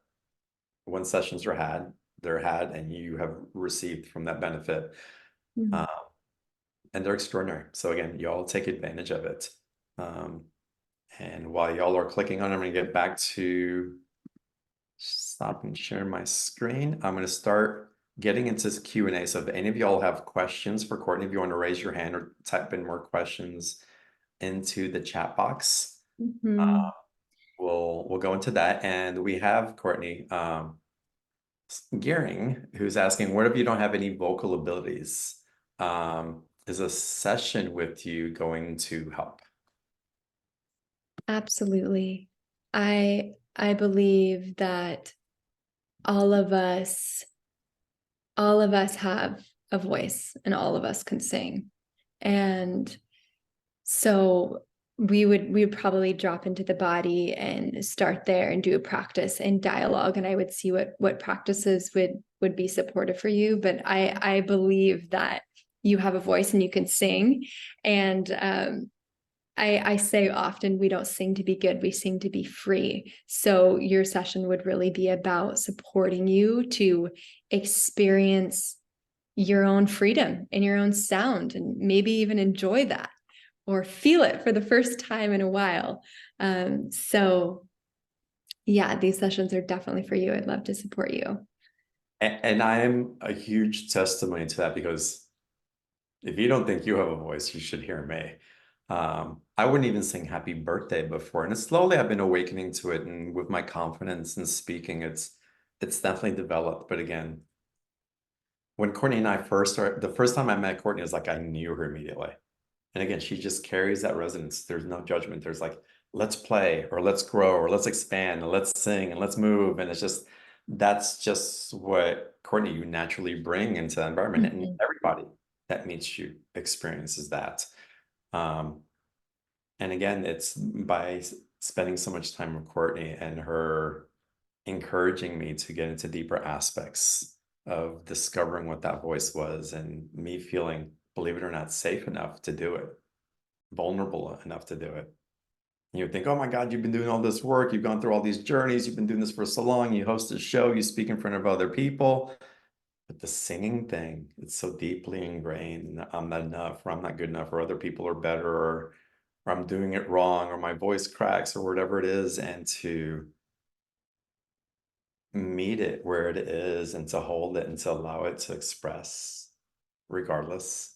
when sessions are had, they're had, and you have received from that benefit. And they're extraordinary. So again, y'all take advantage of it. And while y'all are clicking on it, I'm going to get back to stop and share my screen. I'm going to start getting into this Q&A. So if any of y'all have questions for Courtney, if you want to raise your hand or type in more questions into the chat box, we'll go into that. And we have Courtney Gearing, who's asking, what if you don't have any vocal abilities? Is a session with you going to help? Absolutely. I believe that all of us have a voice and all of us can sing. And so we would probably drop into the body and start there and do a practice and dialogue, and I would see what practices would be supportive for you. But I believe that you have a voice and you can sing. And I say often, we don't sing to be good, we sing to be free. So your session would really be about supporting you to experience your own freedom and your own sound, and maybe even enjoy that or feel it for the first time in a while. So yeah, these sessions are definitely for you. I'd love to support you. And I am a huge testimony to that, because if you don't think you have a voice, you should hear me. I wouldn't even sing happy birthday before. And slowly I've been awakening to it. And with my confidence in speaking, it's definitely developed. But again, when Courtney and I first started, the first time I met Courtney, it was like I knew her immediately. And again, she just carries that resonance. There's no judgment. There's like, let's play, or let's grow, or let's expand, and let's sing, and let's move. And it's just, that's just what, Courtney, you naturally bring into the environment. And everybody that meets you experiences that. And again, it's by spending so much time with Courtney and her encouraging me to get into deeper aspects of discovering what that voice was, and me feeling, believe it or not, safe enough to do it, vulnerable enough to do it. You would think, oh my God, you've been doing all this work, you've gone through all these journeys, you've been doing this for so long, you host a show, you speak in front of other people. But the singing thing, it's so deeply ingrained, and I'm not enough, or I'm not good enough, or other people are better, or I'm doing it wrong, or my voice cracks, or whatever it is. And to meet it where it is, and to hold it, and to allow it to express regardless,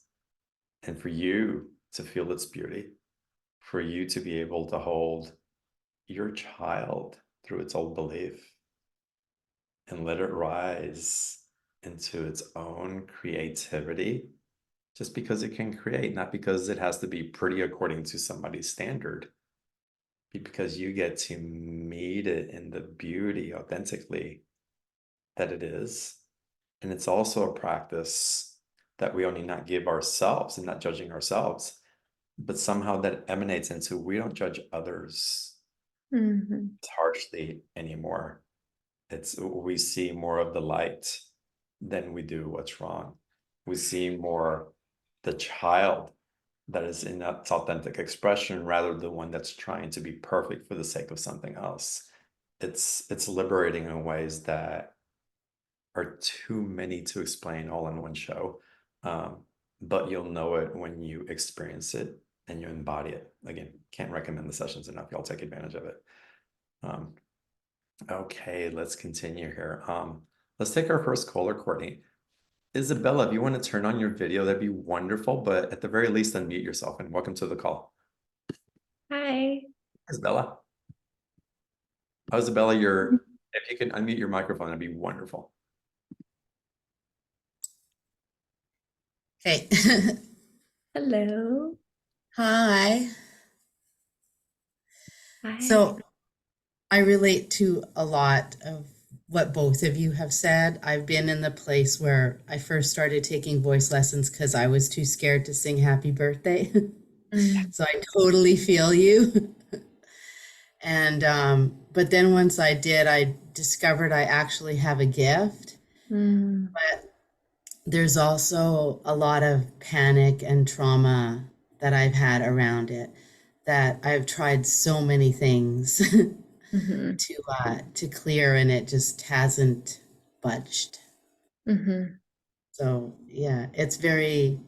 and for you to feel its beauty, for you to be able to hold your child through its old belief and let it rise into its own creativity, just because it can create, not because it has to be pretty according to somebody's standard, because you get to meet it in the beauty authentically that it is. And it's also a practice that we only not give ourselves, and not judging ourselves, but somehow that emanates into, we don't judge others harshly anymore. We see more of the light than we do what's wrong. We see more the child that is in its authentic expression, rather than the one that's trying to be perfect for the sake of something else. It's liberating in ways that are too many to explain all in one show. But you'll know it when you experience it and you embody it. Again, can't recommend the sessions enough. Y'all take advantage of it. Okay, let's continue here. Let's take our first caller, Courtney. Isabella, if you want to turn on your video, that'd be wonderful, but at the very least, unmute yourself and welcome to the call. Hi. Isabella. Oh, Isabella, if you can unmute your microphone, that'd be wonderful. Okay. Hello. Hi. Hi. So I relate to a lot of what both of you have said. I've been in the place where I first started taking voice lessons because I was too scared to sing happy birthday. Mm, So I totally feel you. And but then once I did, I discovered I actually have a gift. mm, But there's also a lot of panic and trauma that I've had around it, that I've tried so many things mhm, to clear, and it just hasn't budged. mhm, So yeah, it's very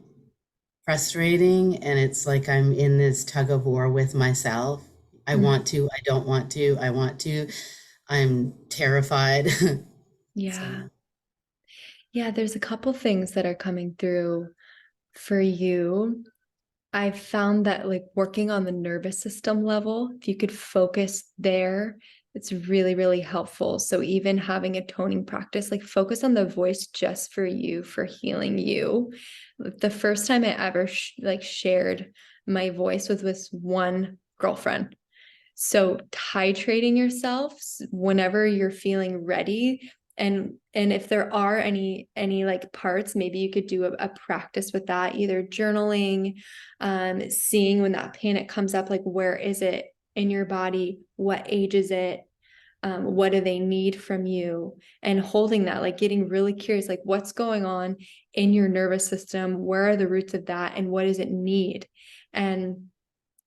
frustrating, and it's like I'm in this tug of war with myself. I mm. want to, I don't want to, I want to, I'm terrified. Yeah. So Yeah, there's a couple things that are coming through for you. I've found that like working on the nervous system level, if you could focus there, it's really, really helpful. So even having a toning practice, like focus on the voice just for you, for healing you. The first time I ever like shared my voice was with one girlfriend. So titrating yourself whenever you're feeling ready, and if there are any like parts, maybe you could do a practice with that, either journaling, seeing when that panic comes up, like where is it in your body, what age is it, what do they need from you, and holding that, like getting really curious, like what's going on in your nervous system, where are the roots of that, and what does it need. And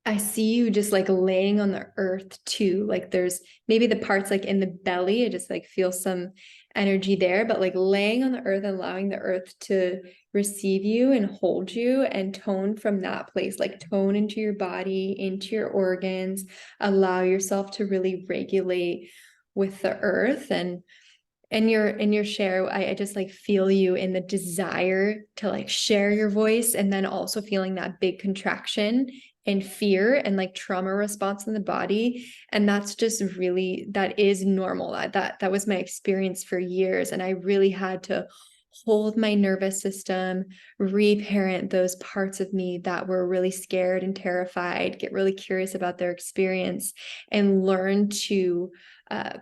I see you just like laying on the earth too. Like there's maybe the parts like in the belly, I just like feel some energy there, but like laying on the earth and allowing the earth to receive you and hold you and tone from that place, like tone into your body, into your organs, allow yourself to really regulate with the earth. And in your share, I just like feel you in the desire to like share your voice, and then also feeling that big contraction and fear and like trauma response in the body. And that's just really, that is normal. That was my experience for years, and I really had to hold my nervous system, reparent those parts of me that were really scared and terrified, get really curious about their experience, and learn to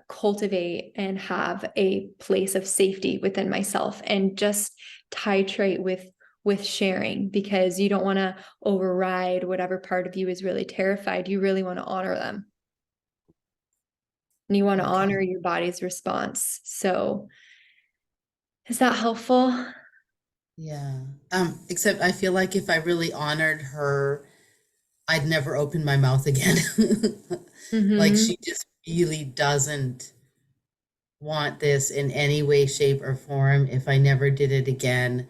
cultivate and have a place of safety within myself, and just titrate with sharing, because you don't want to override whatever part of you is really terrified. You really want to honor them, and you want to honor okay. your body's response. So is that helpful? Yeah. Except I feel like if I really honored her, I'd never open my mouth again. Like Mm-hmm. she just really doesn't want this in any way, shape, or form. If I never did it again,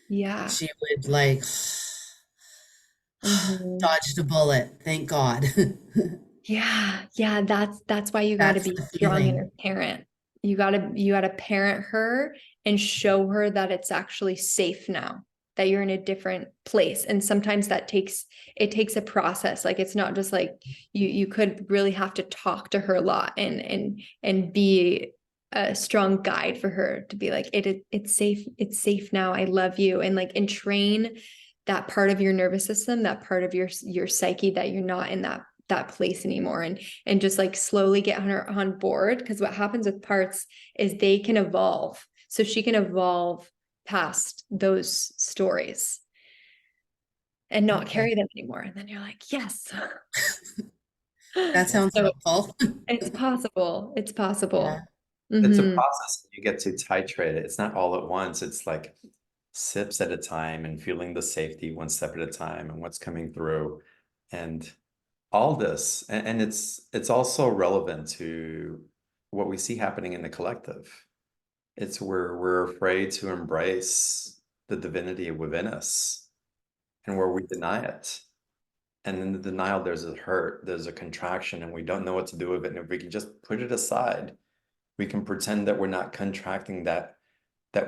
Yeah. she would like Mm-hmm. dodge the bullet. Thank God. Yeah, that's why you got to That's be the strong in feeling. your parent. You got to parent her and show her that it's actually safe now, that you're in a different place. And sometimes it takes a process. Like it's not just like you could really have to talk to her a lot, and be a strong guide for her to be like it's safe now. I love you, and like and train that part of your nervous system, that part of your psyche, that you're not in that place anymore, and just like slowly get her on board, because what happens with parts is they can evolve, so she can evolve past those stories and not Okay. carry them anymore, and then you're like, yes. That sounds So helpful. it's possible. Yeah. It's a Mm-hmm. process. You get to titrate it. It's not all at once. It's like sips at a time and feeling the safety one step at a time and what's coming through. And all this, and it's also relevant to what we see happening in the collective. It's where we're afraid to embrace the divinity within us and where we deny it. And in the denial, there's a hurt, there's a contraction, and we don't know what to do with it. And if we can just put it aside We can pretend that we're not contracting, that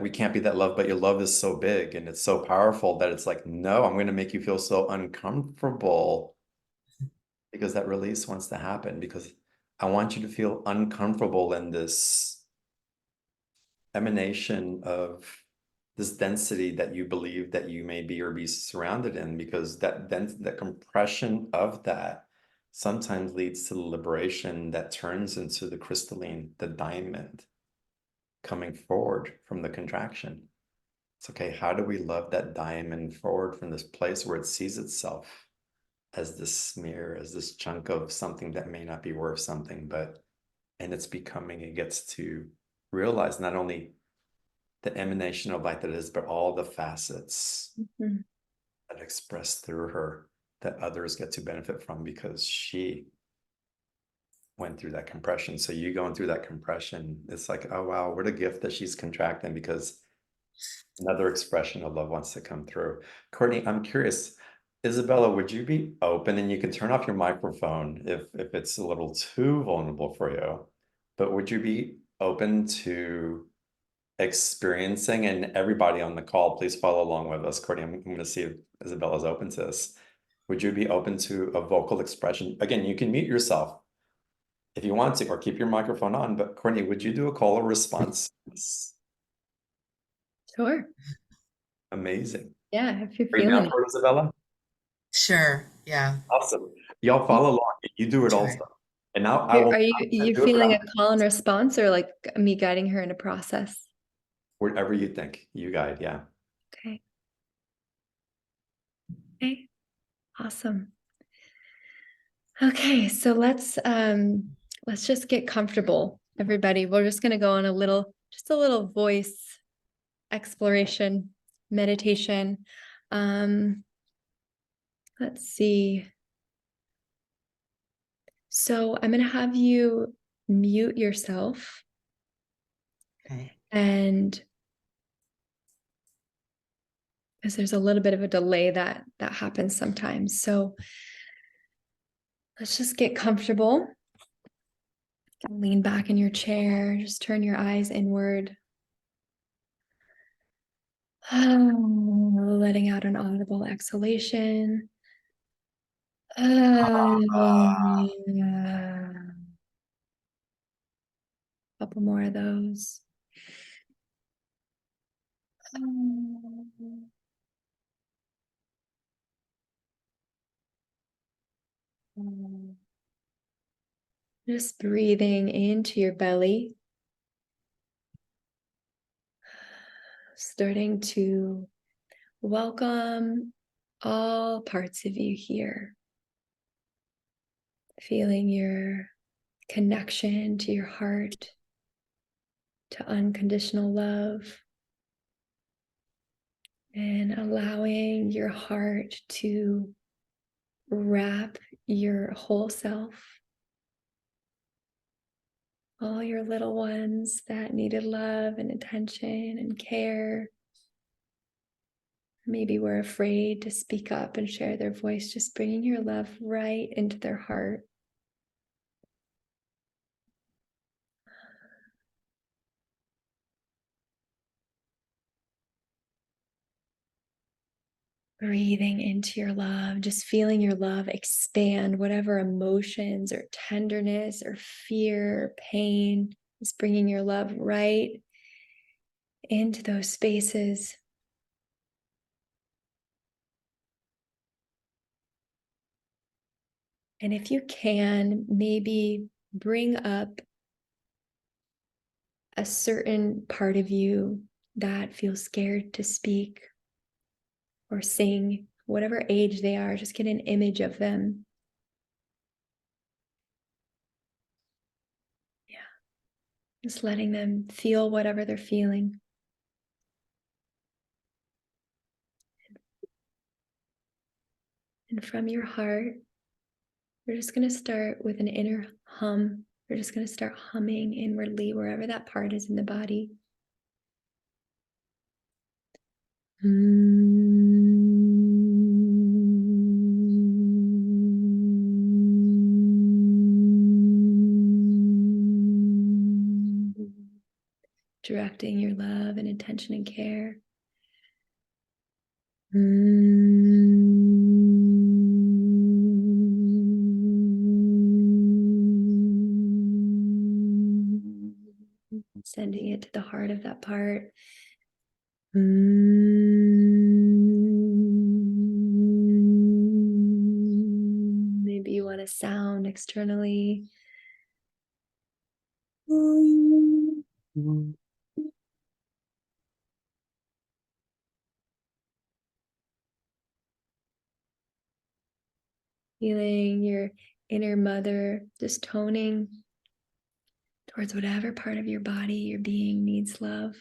we can't be that love, but your love is so big and it's so powerful that it's like, no, I'm going to make you feel so uncomfortable because that release wants to happen, because I want you to feel uncomfortable in this emanation of this density that you believe that you may be or be surrounded in, because that compression of that sometimes leads to the liberation that turns into the crystalline, the diamond coming forward from the contraction. It's okay, how do we love that diamond forward from this place where it sees itself as this smear, as this chunk of something that may not be worth something, but and it's becoming, it gets to realize not only the emanation of light that it is, but all the facets that express through her that others get to benefit from because she went through that compression. So you going through that compression, it's like, oh wow, what a gift that she's contracting, because another expression of love wants to come through. Courtney, I'm curious, Isabella, would you be open, and you can turn off your microphone if it's a little too vulnerable for you, but would you be open to experiencing, and everybody on the call, please follow along with us. Courtney, I'm going to see if Isabella's open to this. Would you be open to a vocal expression? Again, you can mute yourself if you want to, or keep your microphone on, but Courtney, would you do a call or response? Sure. Amazing. Yeah, if you're Are you feeling down for it, Isabella? Sure. Yeah. Awesome. Y'all it. follow along. You do it Try. also. And now I will Are you do it, but feeling a I'm call and response, or like me guiding her in a process? wherever you think. You guide, yeah. Okay. Okay. Awesome. Okay, so let's just get comfortable, everybody. We're just gonna go on just a little voice exploration, meditation. Let's see. So I'm gonna have you mute yourself, Okay. and because there's a little bit of a delay that happens sometimes. So let's just get comfortable. Lean back in your chair, just turn your eyes inward. Letting out an audible exhalation. Couple more of those. Just breathing into your belly. Starting to welcome all parts of you here. Feeling your connection to your heart, to unconditional love, and allowing your heart to wrap your whole self, all your little ones that needed love and attention and care. Maybe we're afraid to speak up and share their voice, just bringing your love right into their heart. Breathing into your love, just feeling your love expand, whatever emotions or tenderness or fear, pain, just bringing your love right into those spaces. And if you can, maybe bring up a certain part of you that feels scared to speak or sing, whatever age they are, just get an image of them. Yeah. Just letting them feel whatever they're feeling. And from your heart, we're just going to start with an inner hum. We're just going to start humming inwardly wherever that part is in the body. directing your love and intention and care. Sending it to the heart of that part. Maybe you want to sound externally. Feeling your inner mother, just toning towards whatever part of your body, your being needs love.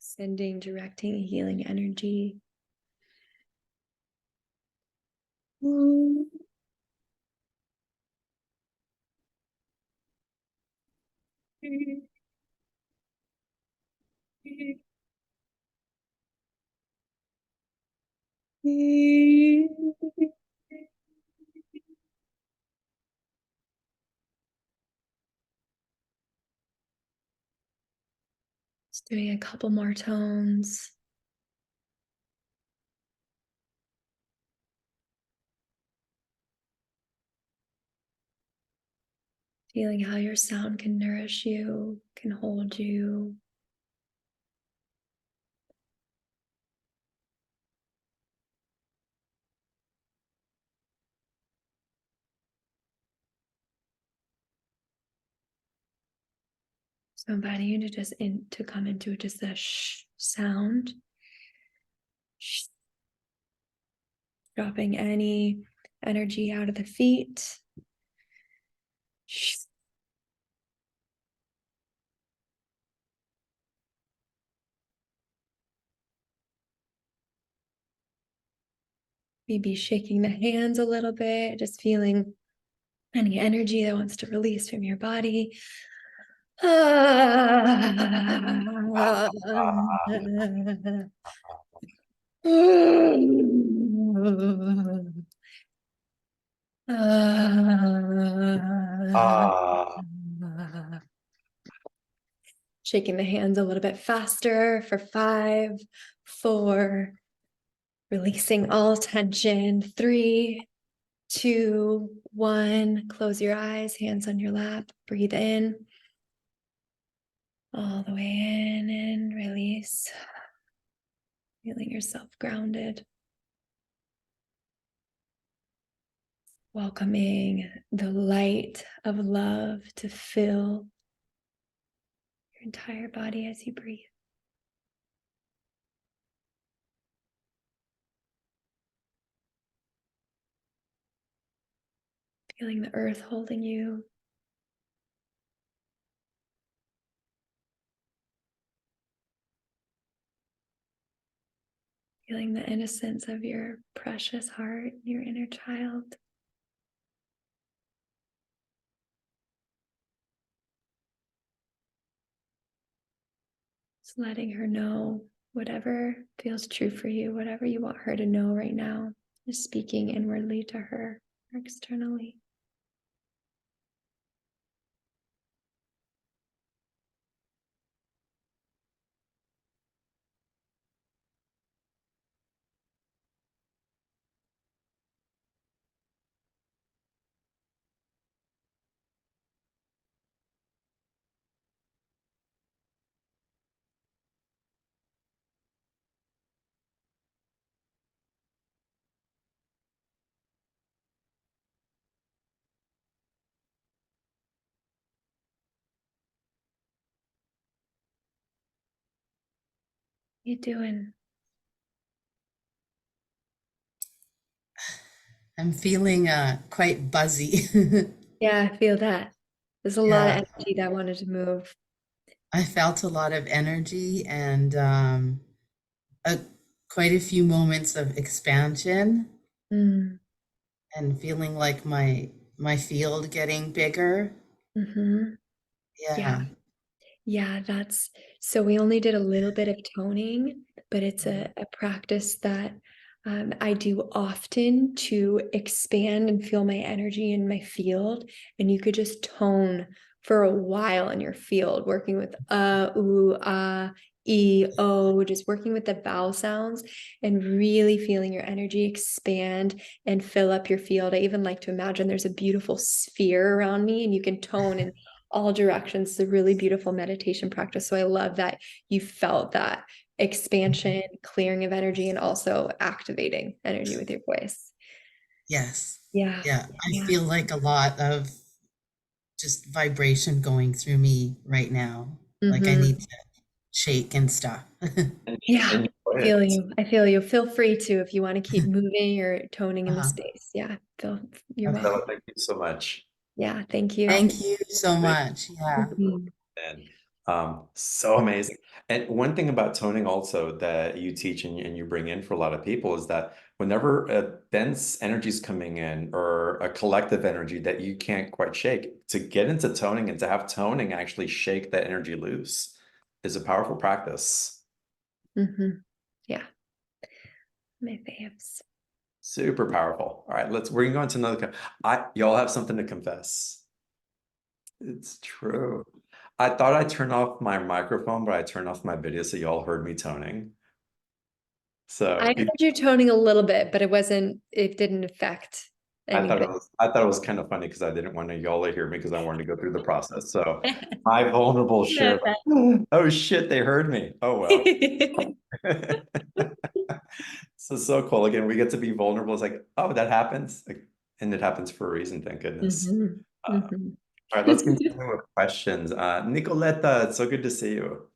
Sending, directing, healing energy. Just doing a couple more tones. Feeling how your sound can nourish you, can hold you. So inviting you to just to come into just a shh sound. Shh. Dropping any energy out of the feet. Shh. Maybe shaking the hands a little bit, just feeling any energy that wants to release from your body. Shaking the hands a little bit faster for 5, 4, releasing all tension. 3, 2, 1. Close your eyes, hands on your lap. Breathe in. All the way in and release. Feeling yourself grounded. Welcoming the light of love to fill your entire body as you breathe. Feeling the earth holding you. Feeling the innocence of your precious heart, your inner child. Just letting her know whatever feels true for you, whatever you want her to know right now. Just speaking inwardly to her or externally. How you doing? I'm feeling quite buzzy. Yeah, I feel that. There's a lot of Yeah, energy that wanted to move. I felt a lot of energy and a, quite a few moments of expansion Mm, and feeling like my field getting bigger. hmm. Yeah. Yeah. Yeah, that's so we only did a little bit of toning, but it's a practice that I do often to expand and feel my energy in my field. And you could just tone for a while in your field, working with ooh, ah, e, o, just working with the vowel sounds and really feeling your energy expand and fill up your field. I even like to imagine there's a beautiful sphere around me and you can tone and all directions. It's a really beautiful meditation practice. So I love that you felt that expansion, clearing of energy, and also activating energy with your voice. Yes. Yeah. Yeah. I Yeah. feel like a lot of just vibration going through me right now. Like I Hmm. need to shake and stuff. Yeah. Enjoy I feel it. you. I feel you. Feel free to if you want to keep moving or toning in the Uh-huh. space. Yeah. You're Stella, welcome. thank you so much. Yeah. Thank you. Thank you so Thank much. Yeah. Mhm. And so amazing. And one thing about toning also that you teach and you bring in for a lot of people is that whenever a dense energy is coming in or a collective energy that you can't quite shake, to get into toning and to have toning actually shake that energy loose is a powerful practice. Mhm. Yeah. My faves. Super powerful. All right, we're gonna go into another. Y'all have something to confess. It's true. I thought I turned off my microphone, but I turned off my video so y'all heard me toning. I So heard you toning a little bit, but it didn't affect anything. I thought it was kind of funny because I didn't want y'all to hear me because I wanted to go through the process. So my vulnerable share, Love that. oh shit, they heard me. Oh well. So cool. Again, we get to be vulnerable. It's like, oh, that happens. And it happens for a reason, thank goodness. Mhm. All Mhm. right, let's continue with questions. Nicoletta, it's so good to see you.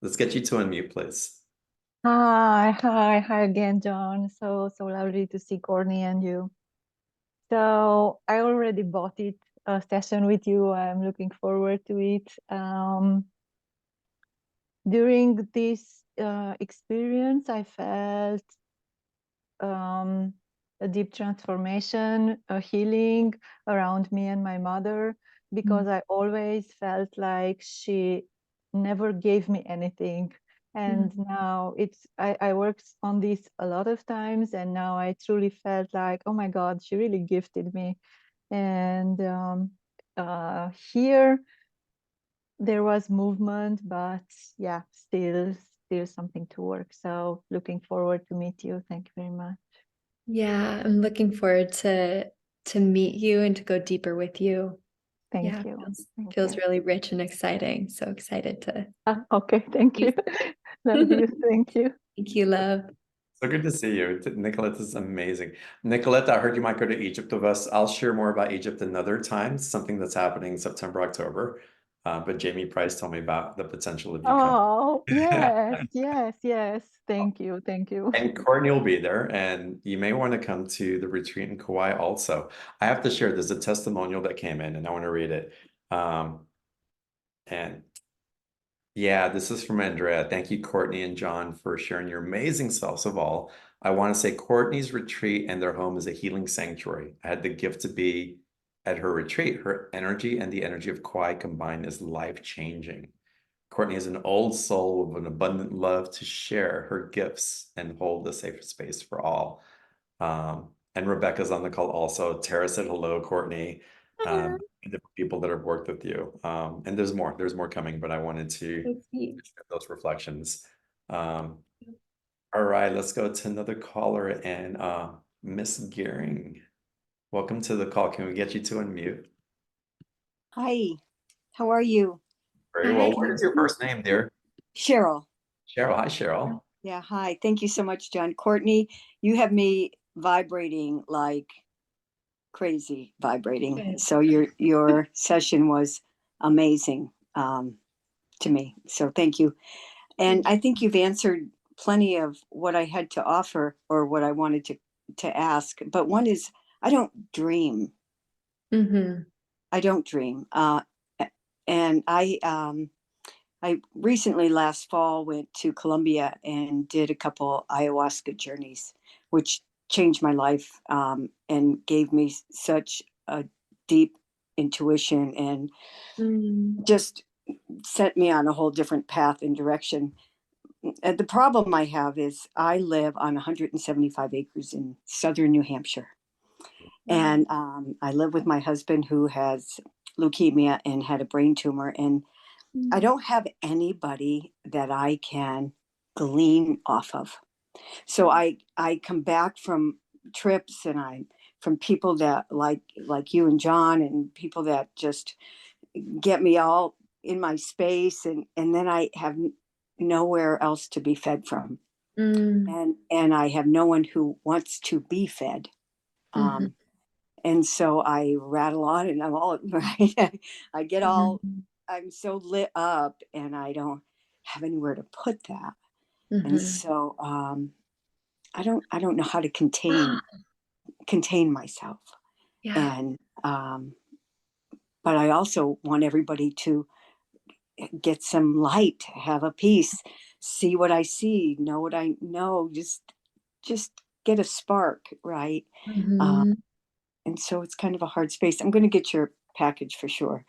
Let's get you to unmute, please. Hi again, John. So lovely to see Courtney and you. So I already bought it, a session with you. I'm looking forward to it. During this experience, I felt a deep transformation, a healing around me and my mother, because I always felt like she never gave me anything. And now I worked on this a lot of times, and now I truly felt like, oh my God, she really gifted me. And here there was movement, but yeah, still something to work. So looking forward to meet you. Thank you very much. Yeah, I'm looking forward to meet you and to go deeper with you. Yeah, Thank you. Thank feels you. really rich and exciting. So excited to Okay, thank you. Love you. Thank you. thank you, love. So good to see you. Nicolette is amazing. Nicolette, I heard you might go to Egypt with us. I'll share more about Egypt another time, something that's happening September, October. But Jamie Price told me about the potential of you coming. Oh, yes. Thank you. Thank you. And Courtney will be there, and you may want to come to the retreat in Kawai also. I have to share, there's a testimonial that came in, and I want to read it. And yeah, this is from Andrea. Thank you, Courtney and John, for sharing your amazing selves of all. I want to say Courtney's retreat and their home is a healing sanctuary. I had the gift to be at her retreat. Her energy and the energy of Kawai combined is life-changing. Courtney is an old soul with an abundant love to share her gifts and hold a safe space for all. And Rebecca's on the call also. Tara said hello, Courtney. Ah, Different people that have worked with you. And there's more coming, but I wanted to so sweet. share those reflections. All right, let's go to another caller and Miss Gearing. Welcome to the call. Can we get you to unmute? Hi, how are you? Very Hi. well. What is your first name, dear? Cheryl. Cheryl. Hi, Cheryl. Yeah, hi. Thank you so much, John. Courtney, you have me vibrating like crazy vibrating. Good. So your session was amazing to me. So thank you. And I think you've answered plenty of what I had to offer or what I wanted to ask. But one is I don't dream. Mm-hmm. I don't dream. And I recently last fall went to Colombia and did a couple ayahuasca journeys, which changed my life, and gave me such a deep intuition and just set me on a whole different path and direction. The problem I have is I live on 175 acres in southern New Hampshire. And I live with my husband who has leukemia and had a brain tumor. And I don't have anybody that I can glean off of. So I come back from trips and I from people that like you and John, and people that just get me all in my space, and then I have nowhere else to be fed from. And I have no one who wants to be fed. And so I rattle on and I'm all right. I get all, I'm so lit up and I don't have anywhere to put that. And so I don't know how to contain myself. Yeah. And but I also want everybody to get some light, have a peace, see what I see, know what I know, just get a spark, right? And so it's kind of a hard space. I'm going to get your package for sure.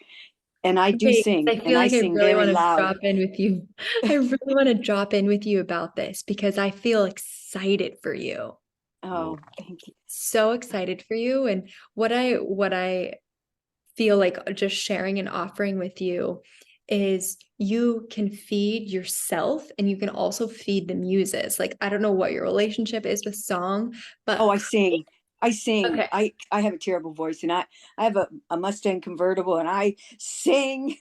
And I do Okay, sing, I and feel I like I sing really very want to loud. drop in with you. I really want to drop in with you about this because I feel excited for you. Oh, thank you. So excited for you. And what I feel like just sharing and offering with you is you can feed yourself and you can also feed the muses. Like, I don't know what your relationship is with song, but Oh, I sing. Okay. I have a terrible voice, and I have a Mustang convertible, and I sing.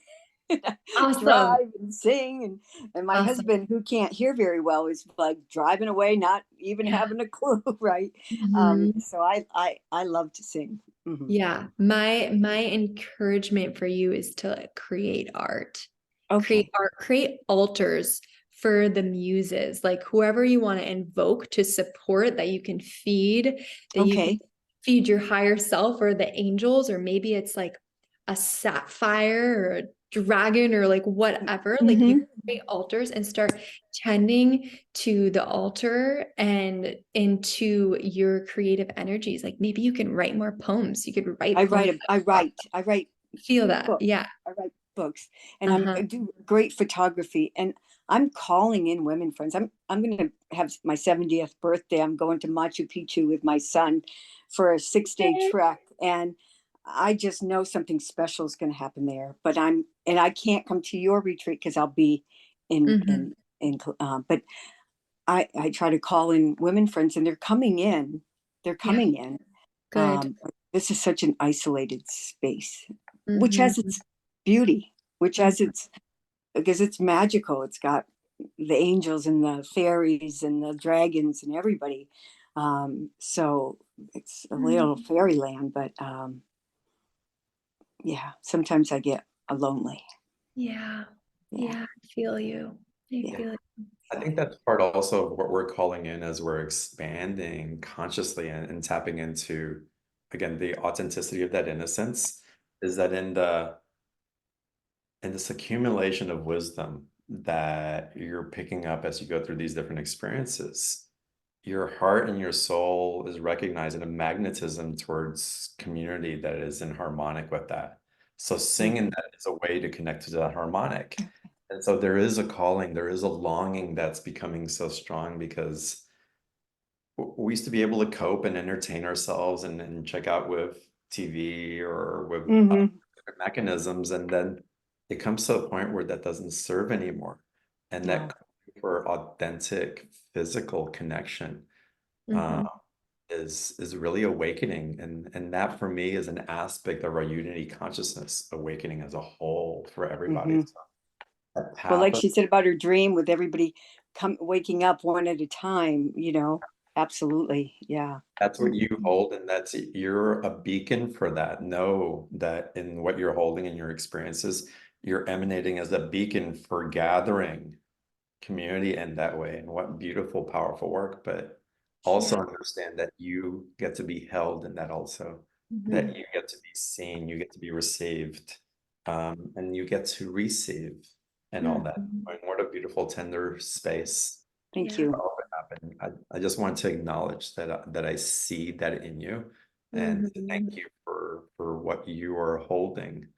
Awesome. Drive and sing, and my Awesome. husband, who can't hear very well, is like driving away, not even having a clue, right? So I love to sing. Yeah, my encouragement for you is to create art. Create Okay. art, create altars for the muses, like whoever you want to invoke to support, that you can feed, that you can Okay. feed your higher self or the angels, or maybe it's like a sapphire or a dragon or like whatever. Like you create altars and start tending to the altar and into your creative energies. Like maybe you can write more poems. You could write poems. I write Feel that. books. Yeah. I write books, and I do great photography, and I'm calling in women friends. I'm going to have my 70th birthday. I'm going to Machu Picchu with my son for a 6-day trek, and I just know something special is going to happen there. But I can't come to your retreat because I'll be in but I try to call in women friends, and they're coming in. They're coming in. Good. This is such an isolated space, which has its beauty, which has its, because it's magical. It's got the angels and the fairies and the dragons and everybody. So it's a little fairyland, but yeah, sometimes I get lonely. Yeah. I feel you. I feel you. I think that's part also of what we're calling in as we're expanding consciously and tapping into, again, the authenticity of that innocence, is that in this accumulation of wisdom that you're picking up as you go through these different experiences, your heart and your soul is recognizing a magnetism towards community that is in harmonic with that. So singing that is a way to connect to that harmonic. And so there is a calling, there is a longing that's becoming so strong, because we used to be able to cope and entertain ourselves and check out with TV or with different mechanisms. And then it comes to a point where that doesn't serve anymore. And No. that for authentic physical connection is really awakening. And that for me is an aspect of our unity consciousness awakening as a whole for everybody. So that Well, path like of she said about her dream, with everybody waking up one at a time, absolutely. Yeah. That's what you hold, and you're a beacon for that. Know that in what you're holding in your experiences, you're emanating as a beacon for gathering community in that way. And what beautiful, powerful work. But also understand that you get to be held in that also. that you get to be seen, you get to be received, and you get to receive and all that. Mhm. And what a beautiful, tender space Thank Yeah. you. for all that happened. I just want to acknowledge that that I see that in you, and to thank you for what you are holding,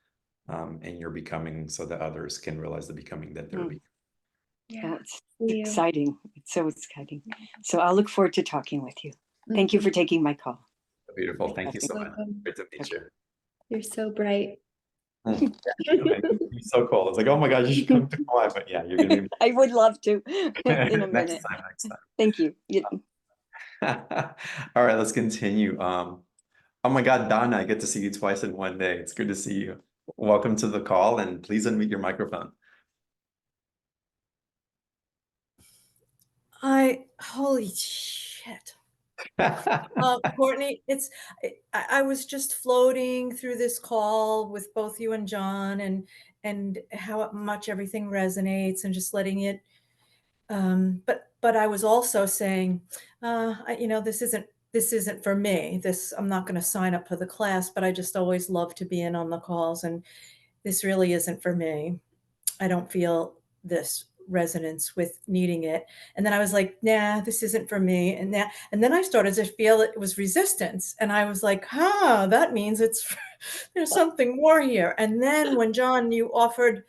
and you're becoming, so that others can realize the becoming that they're Mm. becoming. Oh, Yeah. it's See you. exciting. It's so exciting. So I'll look forward to talking with you. Thank you for taking my call. Beautiful. Thank you so much. Welcome. Great to meet you. You're so bright. Mm. You're so cool. It's like, oh my God, you should come to Kawai. But yeah, you're gonna be I would love to in a next minute. time. Next Thank you. time. All right, let's continue. Oh my God, Donna, I get to see you twice in one day. It's good to see you. Welcome to the call, and please unmute your microphone. Holy shit. Courtney, I was just floating through this call with both you and John, and how much everything resonates, and just letting it, but I was also saying, this isn't for me. I'm not going to sign up for the class, but I just always love to be in on the calls, and this really isn't for me. I don't feel this resonance with needing it. And then I was like, nah, this isn't for me. And then I started to feel it was resistance. And I was like, that means there's something more here. And then when John, you offered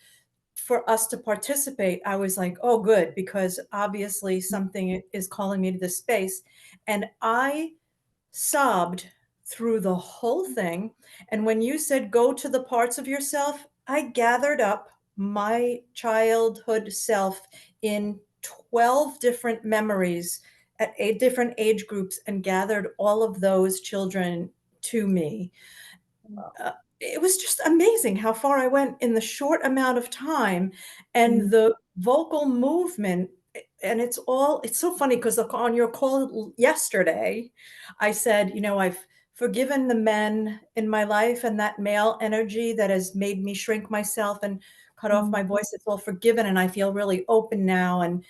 for us to participate, I was like, oh, good, because obviously something is calling me to this space. And I sobbed through the whole thing. And when you said go to the parts of yourself, I gathered up my childhood self in 12 different memories at 8 different age groups, and gathered all of those children to me. It was just amazing how far I went in the short amount of time, and the vocal movement. And it's so funny because on your call yesterday, I said, I've forgiven the men in my life, and that male energy that has made me shrink myself and cut off my voice. It's all forgiven, and I feel really open now. And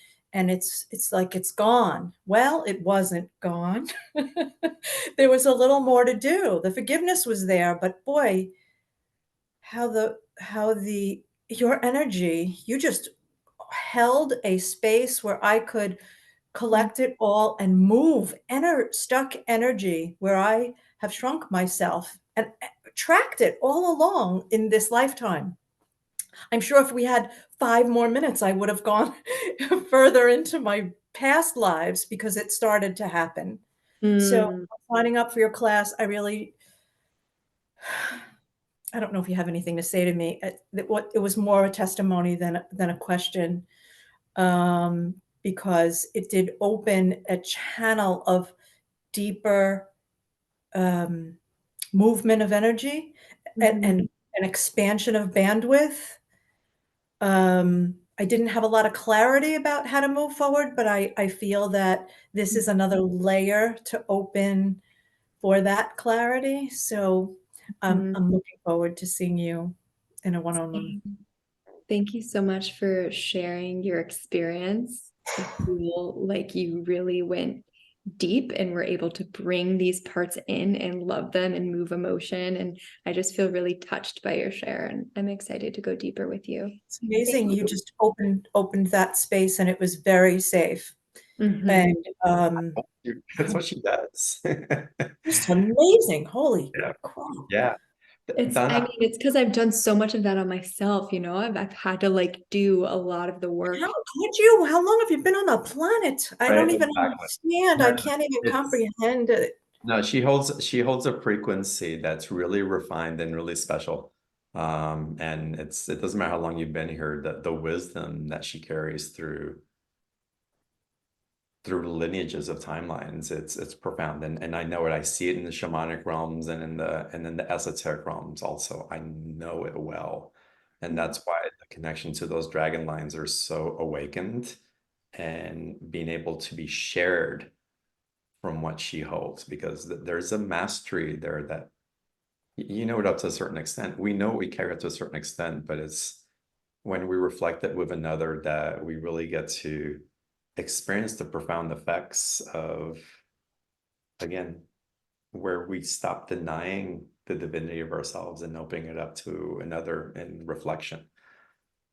it's like it's gone. Well, it wasn't gone. There was a little more to do. The forgiveness was there, but boy, how the your energy, you just held a space where I could collect it all and move stuck energy where I have shrunk myself, and tracked it all along in this lifetime. I'm sure if we had 5 more minutes, I would have gone further into my past lives, because it started to happen. So signing up for your class, I don't know if you have anything to say to me. It was more a testimony than a question, because it did open a channel of deeper movement of energy, and an expansion of bandwidth. I didn't have a lot of clarity about how to move forward, but I feel that this is another layer to open for that clarity. So I'm looking forward to seeing you in a one-on-one. Thank you so much for sharing your experience. I feel like you really went deep and were able to bring these parts in and love them and move emotion. And I just feel really touched by your share, and I'm excited to go deeper with you. It's amazing. You just opened that space, and it was very safe. And That's what she does. just amazing. Holy Yeah. crap. Yeah. Donna, It's because I've done so much of that on myself, I've had to like do a lot of the work. How could you? How long have you been on the planet? I right? don't even Exactly. understand. No, I no, can't even it's comprehend it. no, she holds a frequency that's really refined and really special. And it doesn't matter how long you've been here, the wisdom that she carries through lineages of timelines, it's profound. And I know it. I see it in the shamanic realms, and in the esoteric realms also. I know it well. And that's why the connection to those dragon lines are so awakened, and being able to be shared from what she holds, because there's a mastery there that you know it up to a certain extent. We know we carry it to a certain extent, but it's when we reflect it with another that we really get to experience the profound effects of, again, where we stop denying the divinity of ourselves and opening it up to another in reflection.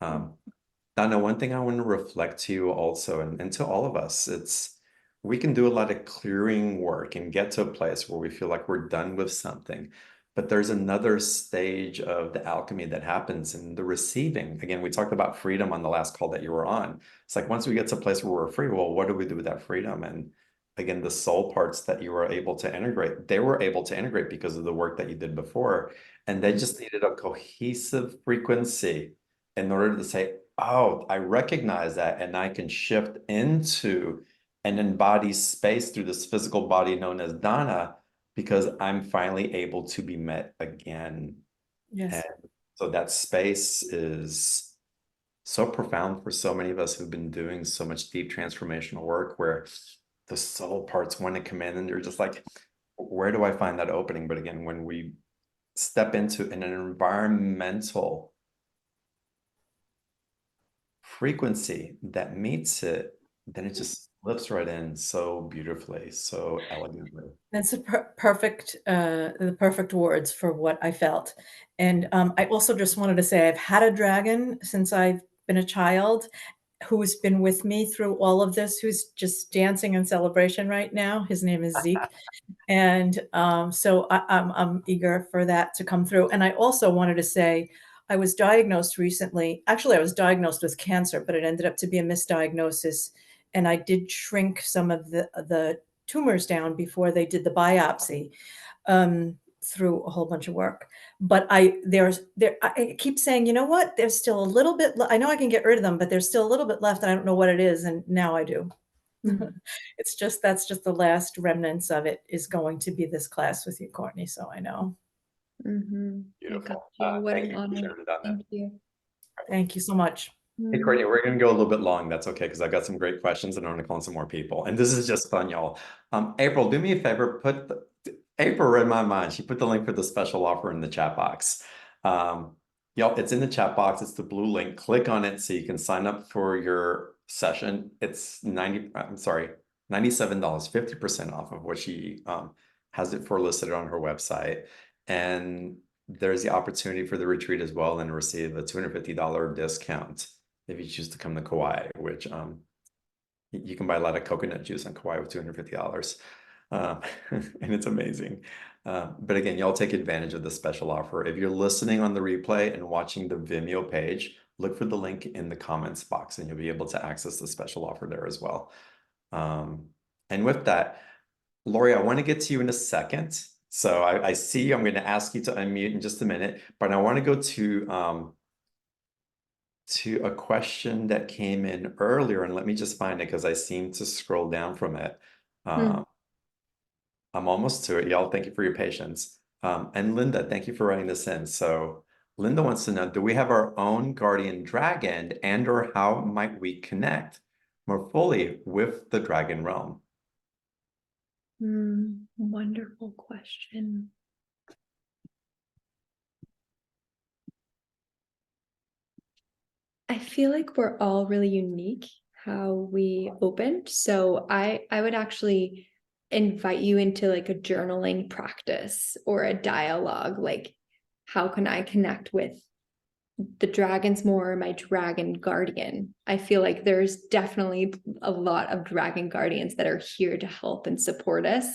Donna, one thing I want to reflect to you also, and to all of us, it's we can do a lot of clearing work and get to a place where we feel like we're done with something. But there's another stage of the alchemy that happens in the receiving. Again, we talked about freedom on the last call that you were on. It's like once we get to a place where we're free, well, what do we do with that freedom? And again, the soul parts that you were able to integrate, they were able to integrate because of the work that you did before. And they just needed a cohesive frequency in order to say, oh, I recognize that, and I can shift into an embodied space through this physical body known as Dana, because I'm finally able to be met again. Yes. And so that space is so profound for so many of us who've been doing so much deep transformational work, where the soul parts want to come in and you're just like, where do I find that opening? But again, when we step into an environmental frequency that meets it, then it just slips right in so beautifully, so elegantly. That's the perfect words for what I felt. And I also just wanted to say I've had a dragon since I've been a child who's been with me through all of this, who's just dancing in celebration right now. His name is Zeke. And so I'm eager for that to come through. And I also wanted to say, I was diagnosed recently. Actually, I was diagnosed with cancer, but it ended up to be a misdiagnosis. And I did shrink some of the tumors down before they did the biopsy through a whole bunch of work. But I keep saying, you know what? There's still a little bit. I know I can get rid of them, but there's still a little bit left, and I don't know what it is. And now I do. It's just that's just the last remnants of it is going to be this class with you, Courtney. So I know. I got Beautiful. you. What Thank an you for honor. sharing that. Thank you. Thank you so much. Hey, Courtney, we're going to go a little bit long. That's okay, because I got some great questions and I want to call in some more people. And this is just fun, y'all. April, do me a favor. April read my mind. She put the link for the special offer in the chat box. Y'all, it's in the chat box. It's the blue link. Click on it so you can sign up for your session. It's $97, 50% off of what she has it for listed on her website. And there's the opportunity for the retreat as well, and receive a $250 discount if you choose to come to Kawai, which you can buy a lot of coconut juice on Kawai with $250. And it's amazing. But again, y'all take advantage of the special offer. If you're listening on the replay and watching the Vimeo page, look for the link in the comments box and you'll be able to access the special offer there as well. And with that, Lori, I want to get to you in a second. So I see I'm going to ask you to unmute in just a minute, but I want to go to a question that came in earlier, and let me just find it because I seem to scroll down from it. I'm almost to it, y'all. Thank you for your patience. And Linda, thank you for writing this in. So Linda wants to know, do we have our own guardian dragon, and or how might we connect more fully with the dragon realm? Wonderful question. I feel like we're all really unique how we opened. So I would actually invite you into like a journaling practice or a dialogue. Like, how can I connect with the dragons more, my dragon guardian? I feel like there's definitely a lot of dragon guardians that are here to help and support us.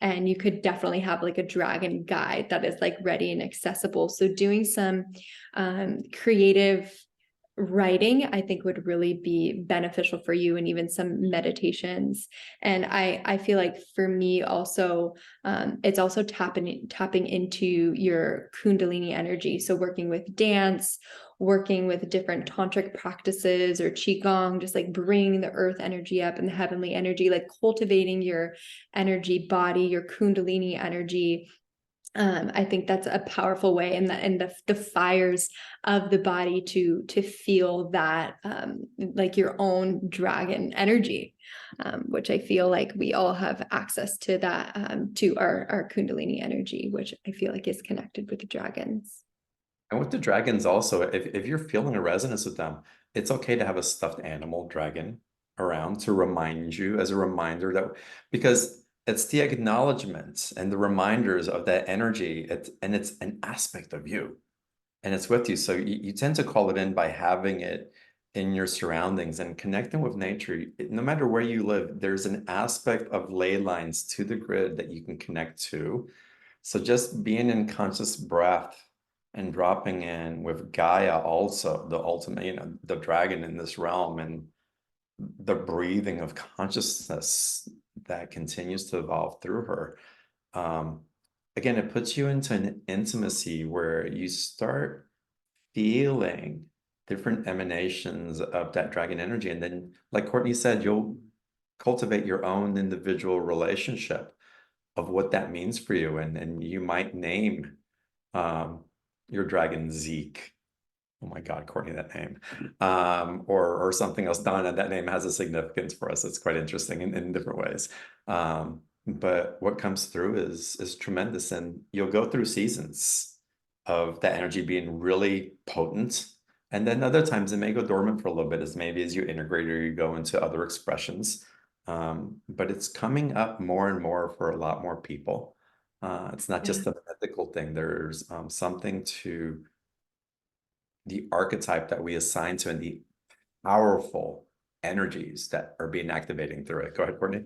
And you could definitely have like a dragon guide that is like ready and accessible. So doing some creative writing, I think, would really be beneficial for you, and even some meditations. And I feel like for me also, it's also tapping into your Kundalini energy. So working with dance, working with different tantric practices or qigong, just like bringing the earth energy up and the heavenly energy, like cultivating your energy body, your Kundalini energy. I think that's a powerful way, and the fires of the body to feel that like your own dragon energy, which I feel like we all have access to that, to our Kundalini energy, which I feel like is connected with the dragons. And with the dragons also, if you're feeling a resonance with them, it's okay to have a stuffed animal dragon around to remind you, as a reminder that, because it's the acknowledgement and the reminders of that energy. And it's an aspect of you, and it's with you. So you tend to call it in by having it in your surroundings and connecting with nature. No matter where you live, there's an aspect of ley lines to the grid that you can connect to. So just being in conscious breath and dropping in with Gaia, also the ultimate, the dragon in this realm, and the breathing of consciousness that continues to evolve through her. Again, it puts you into an intimacy where you start feeling different emanations of that dragon energy. And then, like Courtney said, you'll cultivate your own individual relationship of what that means for you. And you might name your dragon Zeke. Oh my God, Courtney, that name. Or something else. Donna, that name has a significance for us. It's quite interesting in different ways. But what comes through is tremendous. And you'll go through seasons of that energy being really potent. And then other times it may go dormant for a little bit, as maybe as you integrate or you go into other expressions. But it's coming up more and more for a lot more people. It's not just a mythical thing. There's something to the archetype that we assign to and the powerful energies that are being activating through it. Go ahead, Courtney.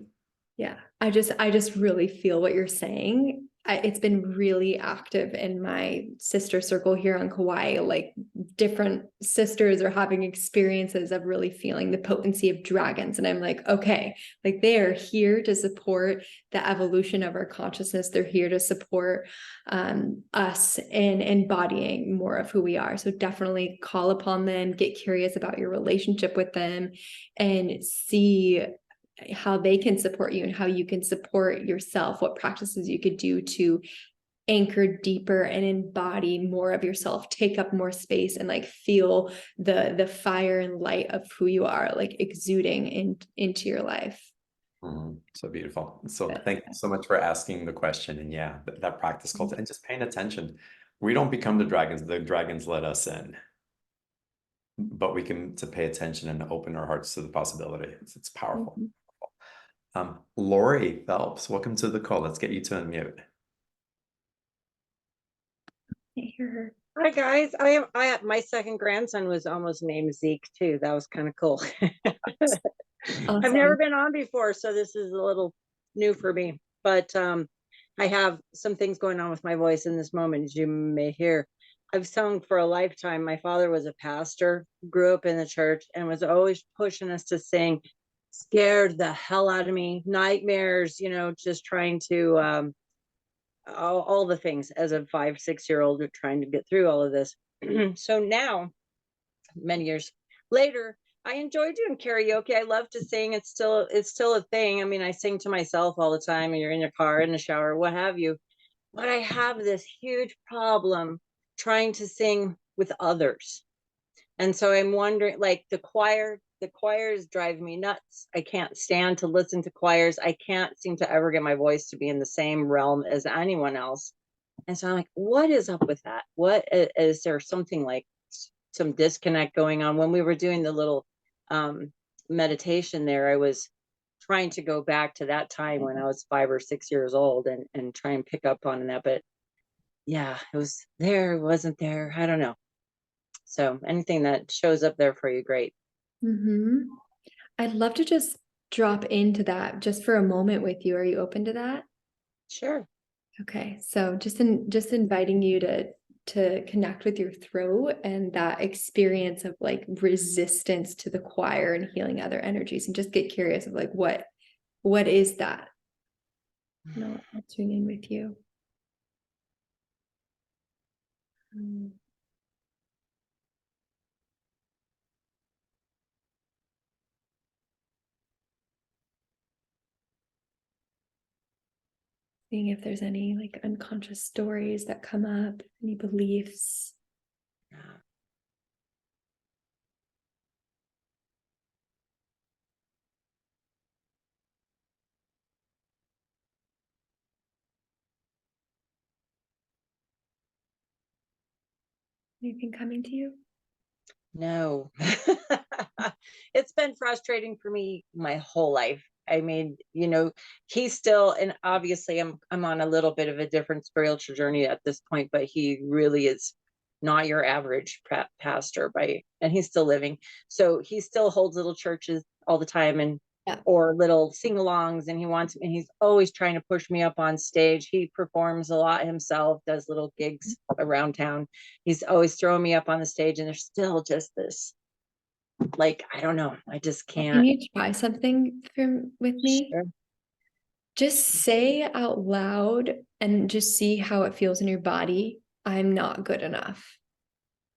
Yeah, I just really feel what you're saying. It's been really active in my sister circle here on Kawai. Like different sisters are having experiences of really feeling the potency of dragons. And I'm like, okay, like they are here to support the evolution of our consciousness. They're here to support us in embodying more of who we are. So definitely call upon them, get curious about your relationship with them, and see how they can support you and how you can support yourself, what practices you could do to anchor deeper and embody more of yourself, take up more space, and like feel the fire and light of who you are, like exuding into your life. So beautiful. So thank you so much for asking the question. And yeah, that practice called and just paying attention. We don't become the dragons let us in, but we can to pay attention and open our hearts to the possibility. It's powerful. Lori Phelps, welcome to the call. Let's get you to unmute. Can't hear her. Hi guys, my second grandson was almost named Zeke too. That was kind of cool. I've never been on before, so this is a little new for me. But I have some things going on with my voice in this moment, as you may hear. I've sung for a lifetime. My father was a pastor, grew up in the church, and was always pushing us to sing. Scared the hell out of me, nightmares, just trying to all the things as a 5-6-year-old trying to get through all of this. So now, many years later, I enjoy doing karaoke. I love to sing. It's still a thing. I mean, I sing to myself all the time, and you're in your car, in the shower, what have you. But I have this huge problem trying to sing with others. And so I'm wondering, like the choirs drive me nuts. I can't stand to listen to choirs. I can't seem to ever get my voice to be in the same realm as anyone else. And so I'm like, what is up with that? What is there something like some disconnect going on? When we were doing the little meditation there, I was trying to go back to that time when I was 5 or 6 years old and try and pick up on that. But yeah, it was there, it wasn't there. I don't know. So anything that shows up there for you, great. I'd love to just drop into that just for a moment with you. Are you open to that? Sure. Okay, so just inviting you to connect with your throat and that experience of like resistance to the choir and healing other energies, and just get curious of like what is that? No, I'll tune in with you. Seeing if there's any like unconscious stories that come up, any beliefs. Anything coming to you? No. It's been frustrating for me my whole life. I mean, you know, he's still, and obviously I'm on a little bit of a different spiritual journey at this point, but he really is not your average pastor and he's still living. So he still holds little churches all the time, and Yeah. or little sing-alongs, and he's always trying to push me up on stage. He performs a lot himself, does little gigs around town. He's always throwing me up on the stage, and there's still just this, like, I don't know, I just Can can't. you try something with me? Sure. Just say out loud and just see how it feels in your body. I'm not good enough.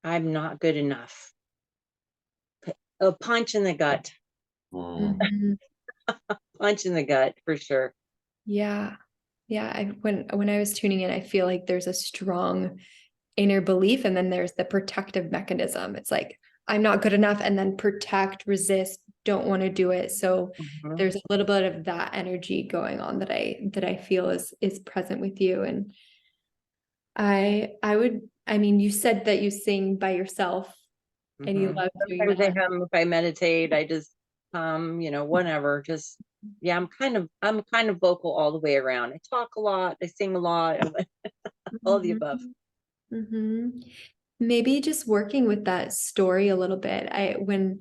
I'm not good enough. A punch in the gut. Mhm. Punch in the gut for sure. Yeah. Yeah. When I was tuning in, I feel like there's a strong inner belief, and then there's the protective mechanism. It's like, I'm not good enough, and then protect, resist, don't want to do it. So there's a little bit of that energy going on that I feel is present with you. And I mean, you said that you sing by yourself and you love doing Sometimes I that. hum, if I meditate, I just you know, whatever. Just yeah, I'm kind of vocal all the way around. I talk a lot, I sing a lot, all the above. Maybe just working with that story a little bit. When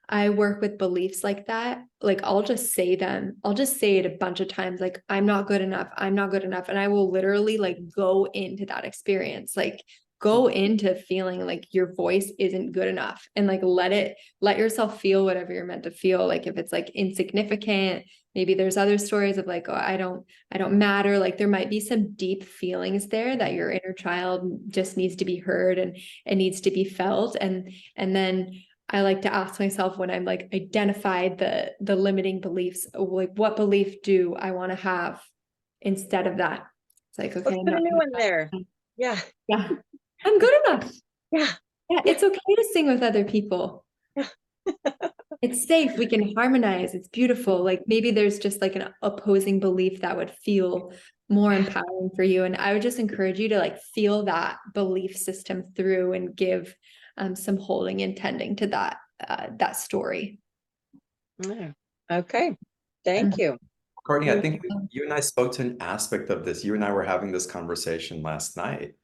I work with beliefs like that, like I'll just say it a bunch of times, like, I'm not good enough, I'm not good enough. And I will literally like go into that experience, like go into feeling like your voice isn't good enough, and like let yourself feel whatever you're meant to feel. Like if it's like insignificant, maybe there's other stories of like, oh, I don't matter. Like there might be some deep feelings there that your inner child just needs to be heard, and it needs to be felt. And then I like to ask myself, when I'm like identified the limiting beliefs, like what belief do I want to have instead of that? It's like, okay, Let's put a new one there. Yeah. Yeah, I'm good enough. Yeah. Yeah, it's okay to sing with other people. Yeah. It's safe. We can harmonize. It's beautiful. Like maybe there's just like an opposing belief that would feel more empowering for you. And I would just encourage you to like feel that belief system through and give some holding and tending to that story. Okay. Thank you. Courtney, I think you and I spoke to an aspect of this. You and I were having this conversation last night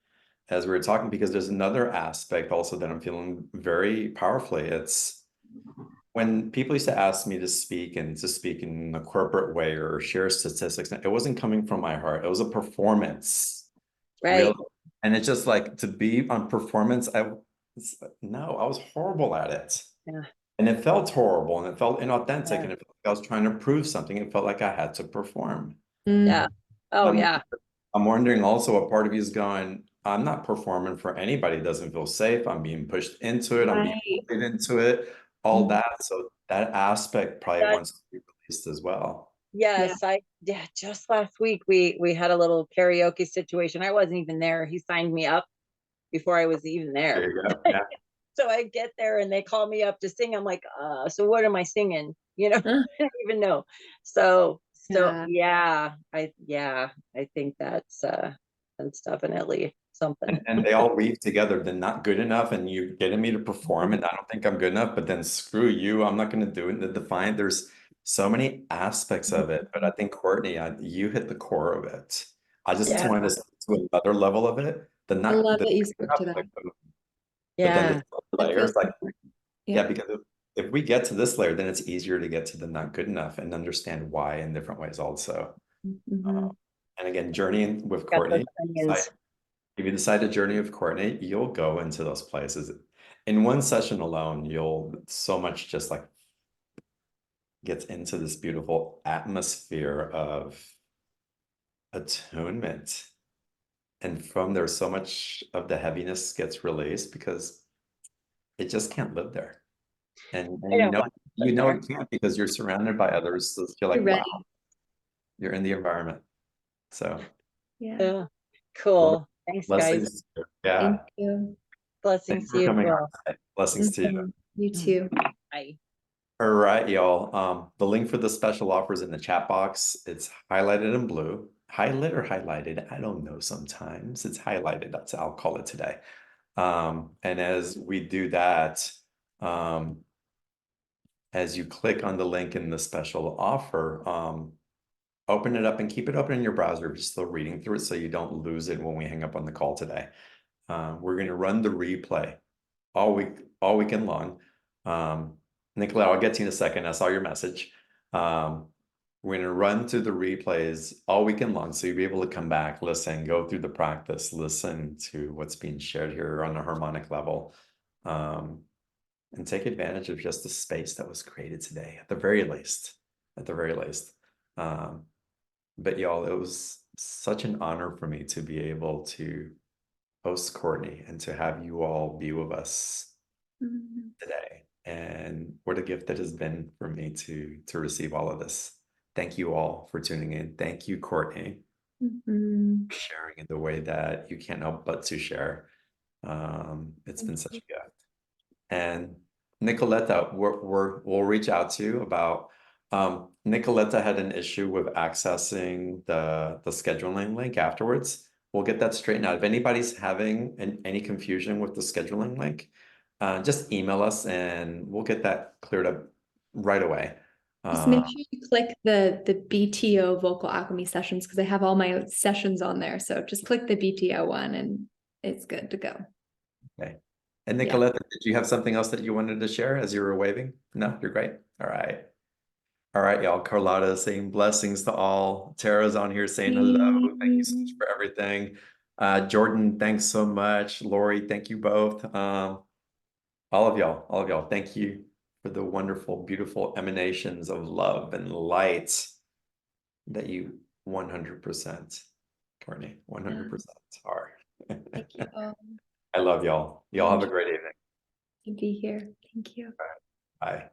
as we were talking, because there's another aspect also that I'm feeling very powerfully. It's when people used to ask me to speak in a corporate way or share statistics, it wasn't coming from my heart. It was a performance. Right. Really. And it's just like, to be on performance, I was horrible at it. Yeah. And it felt horrible, and it felt inauthentic, and it felt like I was trying to prove something. It felt like I had to perform. Yeah. Oh, yeah. I'm wondering also, a part of you is going, I'm not performing for anybody. It doesn't feel safe. I'm being pushed into it. I'm being pulled into it, all that. So that aspect probably wants to be released as well. Yes, just last week we had a little karaoke situation. I wasn't even there. He signed me up before I was even there. There you go. Yeah. So I get there and they call me up to sing. I'm like, so what am I singing? You know, I don't even know. So I think that's definitely something. And they all weave together. They're not good enough, and you're getting me to perform, and I don't think I'm good enough, but then screw you, I'm not going to do it. The defiant, there's so many aspects of it, but I think, Courtney, you hit the core of it. I just wanted to to another level of it. I love that you spoke to that. But then the layers, like, yeah, because if we get to this layer, then it's easier to get to the not good enough and understand why in different ways also. And again, journeying with Courtney, if you decide to journey with Courtney, you'll go into those places. In one session alone, you'll so much just like gets into this beautiful atmosphere of attunement. And from there, so much of the heaviness gets released because it just can't live there. And you know it can't, because you're surrounded by others. So you're like, wow, you're in the environment. So yeah. Cool. Thanks, guys. Yeah. Thank you. Blessings to you as well. Blessings to you. You too. Bye. All right, y'all. The link for the special offer is in the chat box. It's highlighted in blue. Highlight or highlighted? I don't know sometimes. It's highlighted. I'll call it today. And as we do that, as you click on the link in the special offer, open it up and keep it open in your browser if you're still reading through it so you don't lose it when we hang up on the call today. We're going to run the replay all weekend long. Nicolette, I'll get to you in a second. I saw your message. We're going to run through the replays all weekend long, so you'll be able to come back, listen, go through the practice, listen to what's being shared here on a harmonic level, and take advantage of just the space that was created today, at the very least. At the very least. But y'all, it was such an honor for me to be able to host Courtney and to have you all be with us today. And what a gift that has been for me to receive all of this. Thank you all for tuning in. Thank you, Courtney, for sharing in the way that you can't help but to share. It's been such a gift. And Nicoletta, we'll reach out to you about Nicoletta had an issue with accessing the scheduling link afterwards. We'll get that straightened out. If anybody's having any confusion with the scheduling link, just email us and we'll get that cleared up right away. Just make sure you click the BTO vocal alchemy sessions, because I have all my sessions on there. So just click the BTO one and it's good to go. Okay. And Nicoletta, did you have something else that you wanted to share as you were waving? No, you're great. All right. All right, y'all. Carlotta saying blessings to all. Tara's on here saying hello. Thank you so much for everything. Jordan, thanks so much. Lori, thank you both. All of y'all, thank you for the wonderful, beautiful emanations of love and light that you 100%, Courtney, 100% are. Thank you all. I love y'all. Y'all have a great evening. To be here. Thank you. Bye.